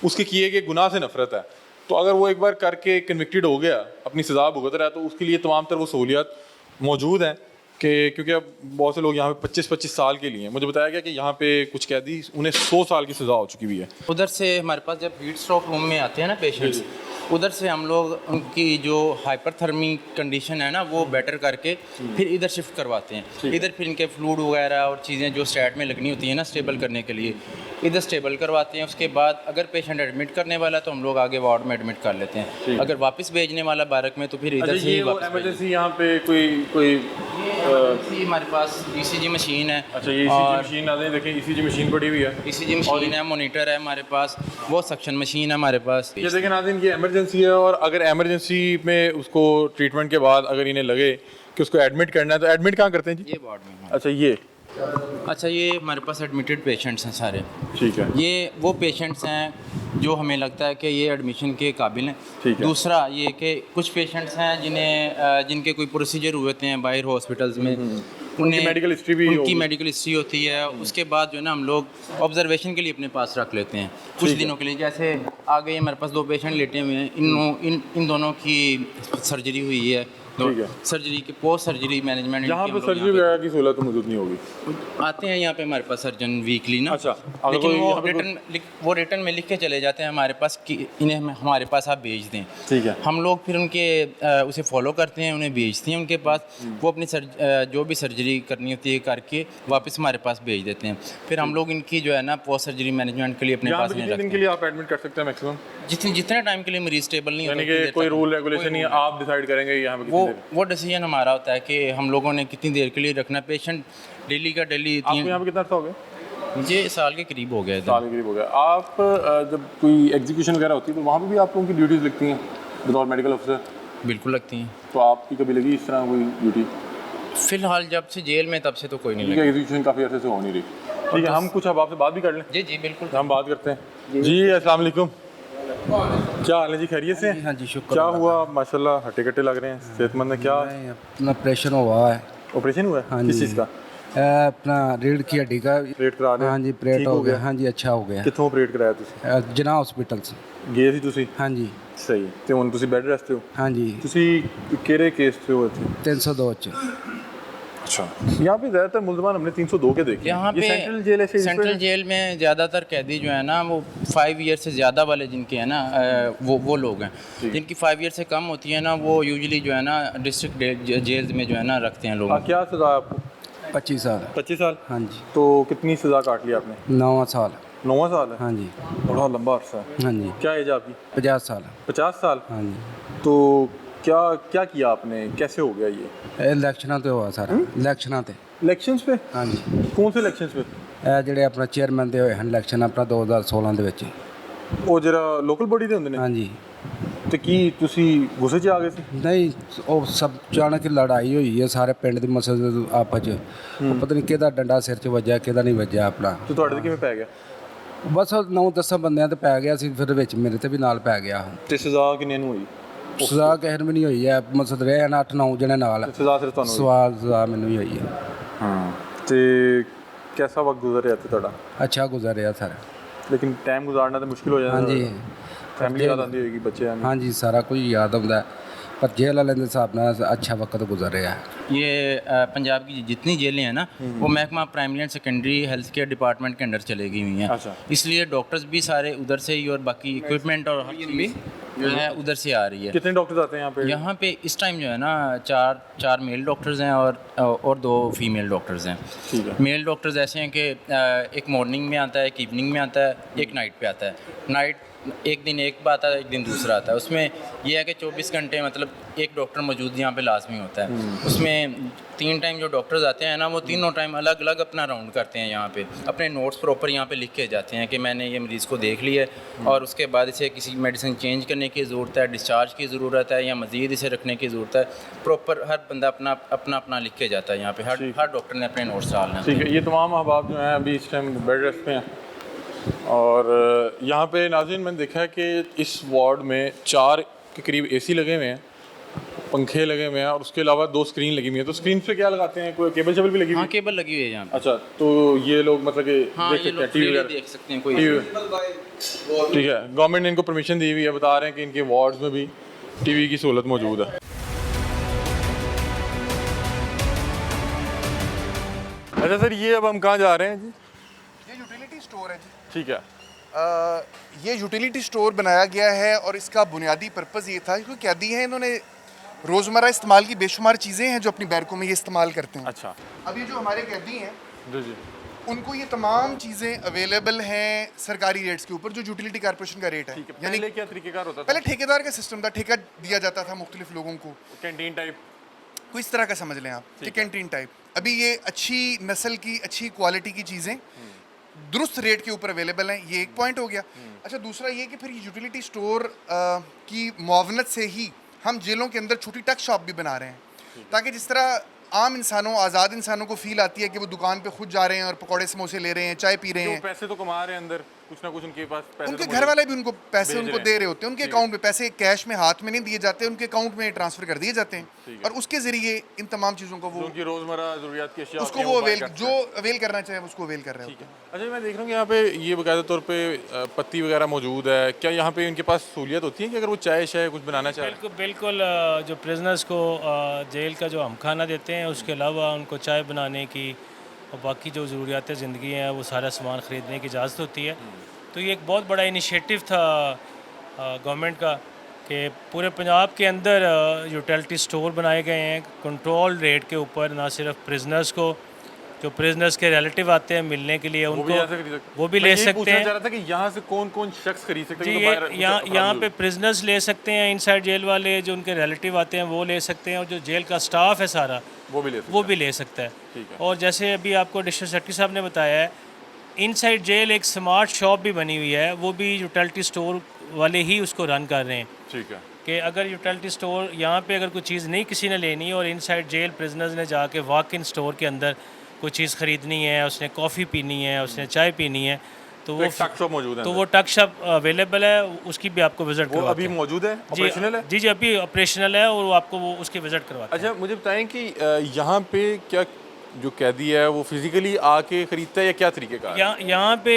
उसके किए गए गुनाह से नफ़रत है। तो अगर वो एक बार करके कन्विक्टेड हो गया, अपनी सज़ा भुगत रहा है, तो उसके लिए तमाम तर वो सहूलियत मौजूद हैं कि क्योंकि अब बहुत से लोग यहाँ पे 25-25 साल के लिए, मुझे बताया गया कि यहाँ पे कुछ कैदी उन्हें 100 साल की सज़ा हो चुकी हुई है। उधर से हमारे पास जब हीट स्ट्रोक रूम में आते हैं ना पेशेंट्स, उधर से हम लोग उनकी जो हाइपरथर्मी कंडीशन है ना वो बेटर करके फिर इधर शिफ्ट करवाते हैं। इधर फिर इनके फ्लूड वगैरह और चीज़ें जो स्टैट में लगनी होती हैं ना स्टेबल करने के लिए, इधर स्टेबल करवाते हैं। उसके बाद अगर पेशेंट एडमिट करने वाला तो हम लोग आगे वार्ड में एडमिट कर लेते हैं। अगर वापस भेजने वाला बारक में तो फिर इधर से ही वापस। इमरजेंसी यहाँ पे कोई हमारे पास ECG मशीन है। अच्छा, ये ECG मशीन आ देखें, ECG मशीन पड़ी हुई है। ECG मशीन है, मोनीटर है हमारे पास, वो सक्शन मशीन है हमारे पास। ये देखें नाज़रीन, ये इमरजेंसी है, और अगर इमरजेंसी में उसको ट्रीटमेंट के बाद अगर इन्हें लगे कि उसको एडमिट करना है तो एडमिट कहाँ करते हैं जी? ये वार्ड में। अच्छा, ये अच्छा, ये हमारे पास एडमिटेड पेशेंट्स हैं सारे। ठीक है। ये वो पेशेंट्स हैं जो हमें लगता है कि ये एडमिशन के काबिल हैं। ठीक है। दूसरा ये कि कुछ पेशेंट्स हैं जिनके कोई प्रोसीजर हुए थे हैं बाहर हॉस्पिटल्स में, उनकी मेडिकल हिस्ट्री भी उनकी होगी। मेडिकल हिस्ट्री होती है। उसके बाद जो है ना हम लोग ऑब्जर्वेशन के लिए अपने पास रख लेते हैं कुछ दिनों के लिए। जैसे आ गए हमारे पास 2 पेशेंट लेटे हुए हैं, इन दोनों की सर्जरी हुई है। ठीक है। सर्जरी की पोस्ट सर्जरी मैनेजमेंट यहाँ पे सर्जरी वगैरह की सहूलत तो मौजूद नहीं होगी। आते हैं यहाँ पे हमारे पास सर्जन वीकली ना। अच्छा, अगर लेकिन कोई वो यहाँ पे वो रिटर्न में लिख के चले जाते हैं हमारे पास कि इन्हें हमारे पास आप भेज दें। ठीक है। हम लोग फिर उनके उसे फॉलो करते हैं, उन्हें भेजते हैं उनके पास। वो अपनी जो भी सर्जरी करनी होती है करके वापस हमारे पास भेज देते हैं। फिर हम लोग इनकी जो है ना पोस्ट सर्जरी मैनेजमेंट के लिए अपने पास कितने दिन के लिए आप एडमिट कर सकते हैं मैक्सिमम? जितने टाइम के लिए मरीज स्टेबल नहीं यानी होता, कि कोई रूल रेगुलेशन नहीं है, आप डिसाइड करेंगे यहाँ पे वो डिसीजन हमारा होता है कि हम लोगों ने कितनी देर के लिए रखना। पेशेंट डेली का डेली आपको यहाँ पे कितना अर्सा हो गया? मुझे साल के करीब हो गया। साल के करीब हो गया। आप जब कोई एग्जीक्यूशन वगैरह होती है तो वहाँ पे भी आप लोगों की ड्यूटीज़ लिखती हैं बतौर मेडिकल ऑफिसर? बिल्कुल लगती हैं। तो आपकी कभी लगी इस तरह कोई ड्यूटी? फिलहाल जब से जेल में तब से तो कोई नहीं लगा। एग्जीक्यूशन काफ़ी अर्से से हो नहीं रही। ठीक है, हम कुछ अब आपसे बात भी कर लें। जी जी बिल्कुल, हम बात करते हैं। जी अस्सलाम वालेकुम, क्या हाल है जी? खैरियत से? हाँ जी, शुक्र। क्या हुआ? माशाल्लाह हट्टे कट्टे लग रहे हैं, सेहतमंद है। क्या अपना ऑपरेशन हुआ है। ऑपरेशन हुआ है? हाँ किस जी। चीज़ का? अपना रीढ़ की हड्डी का ऑपरेट करा रहे? हाँ जी, ऑपरेट हो गया। हाँ जी, अच्छा हो गया। कितों ऑपरेट कराया तुसी? जना हॉस्पिटल से गए सी तुसी? हाँ जी। सही। ਤੇ ਹੁਣ ਤੁਸੀਂ ਬੈੱਡ ਰੈਸਟ ਤੇ ਹੋ? हाँ जी। ਤੁਸੀਂ ਕਿਹੜੇ ਕੇਸ ਤੇ ਹੋ ਇੱਥੇ? 302 च। अच्छा, यहाँ पे ज़्यादातर मुल्ज़मान हमने 302 के देखे। यहाँ पे सेंट्रल जेल है? सेंट्रल जेल में ज़्यादातर कैदी जो है ना वो 5 ईयर से ज़्यादा वाले जिनके हैं ना वो लोग हैं। जिनकी 5 ईयर से कम होती है ना वो यूजुअली जो है ना डिस्ट्रिक्ट जेल में जो है ना रखते हैं लोग। क्या सज़ा है आपको? 25 साल। 25 साल? हाँ जी। तो कितनी सज़ा काट ली आपने? 9 साल। 9 साल है? हाँ जी। बड़ा लंबा अरसा है। हाँ जी। क्या एज आपकी? 50 साल। 50 साल? हाँ जी। तो क्या क्या किया आपने? कैसे हो गया ये? इलेक्शना तो हुआ सारा। इलेक्शना ते। इलेक्शंस पे? हाँ जी। कौन से इलेक्शंस पे? ਇਹ ਜਿਹੜੇ ਆਪਣਾ ਚੇਅਰਮੈਨ ਦੇ ਹੋਏ ਹਨ ਇਲੈਕਸ਼ਨ ਆਪਣਾ 2016 ਦੇ ਵਿੱਚ। ਉਹ ਜਿਹੜਾ ਲੋਕਲ ਬੋਡੀ ਦੇ ਹੁੰਦੇ ਨੇ? ਹਾਂਜੀ। ਤੇ ਕੀ ਤੁਸੀਂ ਗੁੱਸੇ 'ਚ ਆ ਗਏ ਸੀ? ਨਹੀਂ, ਉਹ ਸਭ ਚਾਣਕ ਕਿ ਲੜਾਈ ਹੋਈ ਹੈ ਸਾਰੇ ਪਿੰਡ ਦੀ ਮਸਲੇ ਆਪਸ 'ਚ। ਉਹ ਪਤਾ ਨਹੀਂ ਕਿਹਦਾ ਡੰਡਾ ਸਿਰ 'ਚ ਵੱਜਿਆ ਕਿਹਦਾ ਨਹੀਂ ਵੱਜਿਆ ਆਪਣਾ। ਤੇ ਤੁਹਾਡੇ ਤੇ ਕਿਵੇਂ ਪੈ ਗਿਆ? ਬਸ 9-10 ਬੰਦਿਆਂ ਤੇ ਪੈ ਗਿਆ ਸੀ, ਫਿਰ ਵਿੱਚ ਮੇਰੇ ਤੇ ਵੀ ਨਾਲ ਪੈ ਗਿਆ। ਤੇ ਸਜ਼ਾ ਕਿੰਨੇ ਨੂੰ ਹੋਈ? ਸਜ਼ਾ ਕਿਸੇ ਨੂੰ ਵੀ ਨਹੀਂ ਹੋਈ ਹੈ, ਮਸਦ ਰਹੇ ਨਾ 8-9 ਜਣੇ ਨਾਲ। ਸਜ਼ਾ ਸਿਰਫ ਤੁਹਾਨੂੰ ਹੋਈ? ਸਜ਼ਾ ਮੈਨੂੰ ਹੀ ਹੋਈ ਹੈ। ਹਾਂ। ਤੇ कैसा वक्त गुजर रहा था ਤੁਹਾਡਾ? अच्छा गुजर रहा सर। लेकिन टाइम गुजारना तो मुश्किल हो जाता है। हाँ जी। फैमिली याद आती होगी, बच्चे आने? हाँ जी, सारा कुछ याद आता है, पर जेल वाले के हिसाब नाल अच्छा वक्त गुजर रहा है। ये पंजाब की जितनी जेलें हैं ना वो महकमा primary and secondary health care department के अंडर चले गई हुई हैं। अच्छा। इसलिए डॉक्टर्स भी सारे उधर से ही और बाकी इक्विपमेंट और हर चीज़ जो है उधर से आ रही है। कितने डॉक्टर्स आते हैं यहाँ पे? यहाँ पे इस टाइम जो है ना चार मेल डॉक्टर्स हैं और 2 फीमेल डॉक्टर्स हैं। ठीक है। मेल डॉक्टर्स ऐसे हैं कि एक मॉर्निंग में आता है, एक इवनिंग में आता है, एक नाइट पे आता है। नाइट एक दिन एक बात आता है, एक दिन दूसरा आता है। उसमें यह है कि 24 घंटे मतलब एक डॉक्टर मौजूद यहाँ पे लाजमी होता है। उसमें 3 टाइम जो डॉक्टर्स आते हैं ना वो तीनों टाइम अलग अलग अपना राउंड करते हैं। यहाँ पे अपने नोट्स प्रॉपर यहाँ पे लिख के जाते हैं कि मैंने ये मरीज़ को देख लिया है और उसके बाद इसे किसी मेडिसिन चेंज करने की ज़रूरत है, डिस्चार्ज की ज़रूरत है या मज़ीद इसे रखने की ज़रूरत है। प्रॉपर हर बंदा अपना लिख के जाता है यहाँ पे। हर डॉक्टर ने अपने नोट्स डालना। ठीक है। ये तमाम अहबाब जो हैं अभी इस टाइम बेड रेस्ट पे हैं और यहाँ पे नाज़रीन मैंने देखा है कि इस वार्ड में 4 के करीब AC लगे हुए हैं, पंखे लगे हुए हैं और उसके अलावा 2 स्क्रीन लगी हुई है। तो स्क्रीन पे क्या लगाते हैं? कोई केबल शेबल भी लगी हुई है? हाँ, केबल लगी हुई है यहाँ पे। अच्छा, तो ये लोग मतलब कि हाँ, देख ये सकते हैं लोग टीवी freely वगैरह देख सकते हैं, कोई ठीक है। गवर्नमेंट ने इनको परमिशन दी हुई है, बता रहे हैं कि इनके वार्ड्स में भी टीवी की सहूलत मौजूद है। अच्छा सर, ये अब हम कहाँ जा रहे हैं जी? ये यूटिलिटी स्टोर है जी। ठीक है। ये यूटिलिटी स्टोर बनाया गया है और इसका बुनियादी पर्पज़ ये था क्योंकि कैदी हैं, इन्होंने रोज़मर्रा इस्तेमाल की बेशुमार चीज़ें हैं जो अपनी बैरकों में ये इस्तेमाल करते हैं। अच्छा। अब ये जो हमारे कैदी हैं जी जी, उनको ये तमाम चीज़ें अवेलेबल हैं सरकारी रेट्स के ऊपर, जो यूटिलिटी कॉर्पोरेशन का रेट है। यानी पहले क्या तरीकेकार होता था? पहले ठेकेदार का सिस्टम था, ठेका दिया जाता था मुख्तलिफ लोगों को, कैंटीन टाइप कोई इस तरह का समझ लें आप कि कैंटीन टाइप। अभी ये अच्छी नस्ल की अच्छी क्वालिटी की चीज़ें दुरुस्त रेट के ऊपर अवेलेबल हैं, ये एक पॉइंट हो गया। अच्छा, दूसरा ये कि फिर यूटिलिटी स्टोर की मुआवनत से ही हम जेलों के अंदर छोटी टक शॉप भी बना रहे हैं ताकि जिस तरह आम इंसानों, आज़ाद इंसानों को फील आती है कि वो दुकान पे खुद जा रहे हैं और पकौड़े समोसे ले रहे हैं, चाय पी रहे हैं। पैसे तो कमा रहे हैं अंदर, कुछ ना कुछ उनके पास पैसे उनके तो घर वाले भी उनको पैसे भेज उनको रहे दे हैं। रहे होते हैं, उनके अकाउंट में पैसे कैश में हाथ में नहीं दिए जाते, उनके अकाउंट में ट्रांसफर कर दिए जाते हैं और उसके जरिए इन तमाम चीज़ों को वो उनकी रोजमर्रा जरूरियात की अशिया उसको वो अवेल जो अवेल करना चाहे उसको अवेल कर रहे हैं। अच्छा, मैं देख रहा हूँ कि यहाँ पे ये बाकायदा तौर पे पत्ती वगैरह मौजूद है। क्या यहाँ पे इनके पास सहूलियत होती है कि अगर वो चाय शाय कुछ बनाना चाहे? बिल्कुल बिल्कुल। जो प्रिजनर्स को जेल का जो हम खाना देते हैं, उसके अलावा उनको चाय बनाने की और बाकी जो ज़रूरियात ज़िंदगी हैं वो सारा सामान ख़रीदने की इजाज़त होती है। तो ये एक बहुत बड़ा इनिशिएटिव था गवर्नमेंट का कि पूरे पंजाब के अंदर यूटिलिटी स्टोर बनाए गए हैं कंट्रोल रेट के ऊपर। ना सिर्फ प्रिजनर्स को, जो प्रिजनर्स के रिलेटिव आते हैं मिलने के लिए, उनको वो भी ले सकते हैं। जा रहा था कि यहाँ से कौन कौन शख्स खरीद सकते जी, यहाँ पे प्रिजनर्स ले सकते हैं, इनसाइड जेल वाले जो उनके रिलेटिव आते हैं वो ले सकते हैं, और जो जेल का स्टाफ है सारा वो भी ले सकता है। और जैसे अभी आपको डिस्ट्रिक्ट सेक्रेटरी साहब ने बताया है, इनसाइड जेल एक स्मार्ट शॉप भी बनी हुई है, वो भी यूटिलिटी स्टोर वाले ही उसको रन कर रहे हैं। ठीक है कि अगर यूटिलिटी स्टोर यहाँ पे अगर कोई चीज़ नहीं किसी ने लेनी और इनसाइड जेल प्रिजनर्स ने जाके वॉक इन स्टोर के अंदर कोई चीज़ ख़रीदनी है, उसने कॉफ़ी पीनी है, उसने चाय पीनी है, तो वो टक शॉप मौजूद है। तो वो टक शॉप अवेलेबल है, उसकी भी आपको विजिट करवाते अभी मौजूद है, ऑपरेशनल है? जी अभी ऑपरेशनल है और वो आपको वो उसकी विजिट करवाते हैं। अच्छा, मुझे बताएं कि यहाँ पे क्या जो कैदी है वो फिजिकली आके खरीदता है या क्या तरीके का? यहाँ पे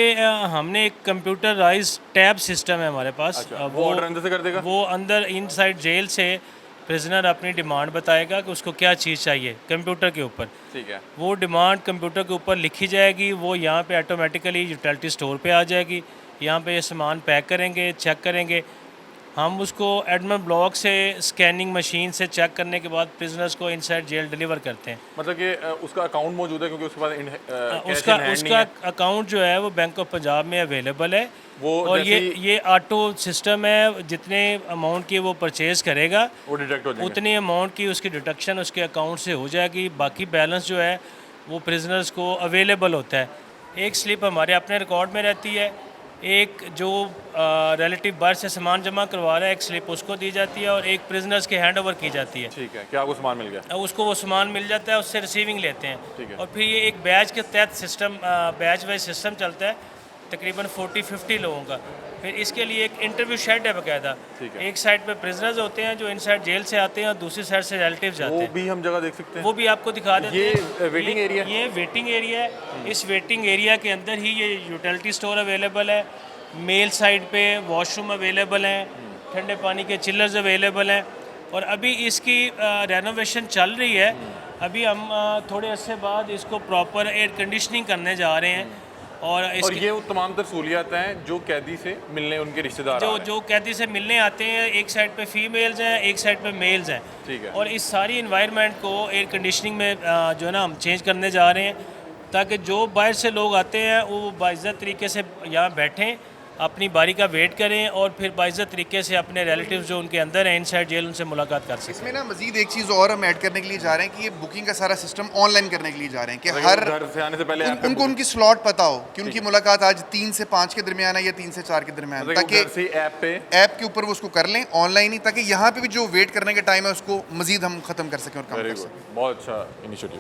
हमने एक कंप्यूटराइज टैब सिस्टम है हमारे पास। अच्छा, वो ऑर्डर अंदर से कर देगा? वो अंदर इनसाइड जेल से प्रिजनर अपनी डिमांड बताएगा कि उसको क्या चीज़ चाहिए कंप्यूटर के ऊपर। ठीक है, वो डिमांड कंप्यूटर के ऊपर लिखी जाएगी, वो यहाँ पे ऑटोमेटिकली यूटिलिटी स्टोर पे आ जाएगी। यहाँ पे ये सामान पैक करेंगे, चेक करेंगे, हम उसको एडमिन ब्लॉक से स्कैनिंग मशीन से चेक करने के बाद प्रिजनर्स को इनसाइड जेल डिलीवर करते हैं। मतलब कि उसका अकाउंट मौजूद है क्योंकि उसके पास उसका अकाउंट जो है वो बैंक ऑफ पंजाब में अवेलेबल है वो, और ये ऑटो सिस्टम है, जितने अमाउंट की वो परचेज़ करेगा वो डिडक्ट हो जाएंगे, उतनी अमाउंट की उसकी डिडक्शन उसके अकाउंट से हो जाएगी। बाकी बैलेंस जो है वो प्रिजनर्स को अवेलेबल होता है। एक स्लिप हमारे अपने रिकॉर्ड में रहती है, एक जो रिलेटिव बाहर से सामान जमा करवा रहा है एक स्लिप उसको दी जाती है और एक प्रिजनर्स के हैंड ओवर की जाती है। ठीक है, क्या आपको सामान मिल गया? उसको वो सामान मिल जाता है, उससे रिसीविंग लेते हैं। ठीक है। और फिर ये एक बैच के तहत सिस्टम, बैच वाइज सिस्टम चलता है, तकरीबन 40-50 लोगों का। फिर इसके लिए एक इंटरव्यू शेड है बाकायदा। एक साइड पे प्रिजनर्स होते हैं जो इनसाइड जेल से आते हैं और दूसरी साइड से रिलेटिव्स आते हैं। वो भी हम जगह देख सकते हैं, वो भी आपको दिखा देते हैं। ये वेटिंग एरिया, ये वेटिंग एरिया है। इस वेटिंग एरिया के अंदर ही ये यूटिलिटी स्टोर अवेलेबल है, मेल साइड पे वॉशरूम अवेलेबल हैं, ठंडे पानी के चिलर्स अवेलेबल हैं और अभी इसकी रेनोवेशन चल रही है। अभी हम थोड़े अरसे बाद इसको प्रॉपर एयर कंडीशनिंग करने जा रहे हैं और ये वो तमाम तर सहूलियात हैं जो कैदी से मिलने उनके रिश्तेदार जो कैदी से मिलने आते हैं। एक साइड पे फीमेल्स हैं, एक साइड पे मेल्स हैं। ठीक है। और इस सारी इन्वायरमेंट को एयर कंडीशनिंग में जो है ना हम चेंज करने जा रहे हैं ताकि जो बाहर से लोग आते हैं वो बाइज़्ज़त तरीके से यहाँ बैठें, अपनी बारी का वेट करें और फिर बाइज़्ज़त तरीके से अपने रिलेटिव्स जो उनके अंदर हैं इनसाइड जेल उनसे मुलाकात कर सकें। इसमें ना मजीद एक चीज़ और हम ऐड करने के लिए जा रहे हैं कि ये बुकिंग का सारा सिस्टम ऑनलाइन करने के लिए जा रहे हैं कि हर घर से आने से पहले उनको उनकी स्लॉट पता हो कि उनकी मुलाकात आज 3 से 5 के दरमियान है या 3 से 4 के दरमियान, ताकि ऐप के ऊपर वो उसको कर लें ऑनलाइन ही, ताकि यहाँ पे भी जो वेट करने का टाइम है उसको मजीद हम ख़त्म कर सकें और कम कर सकें। बहुत अच्छा इनिशिएटिव।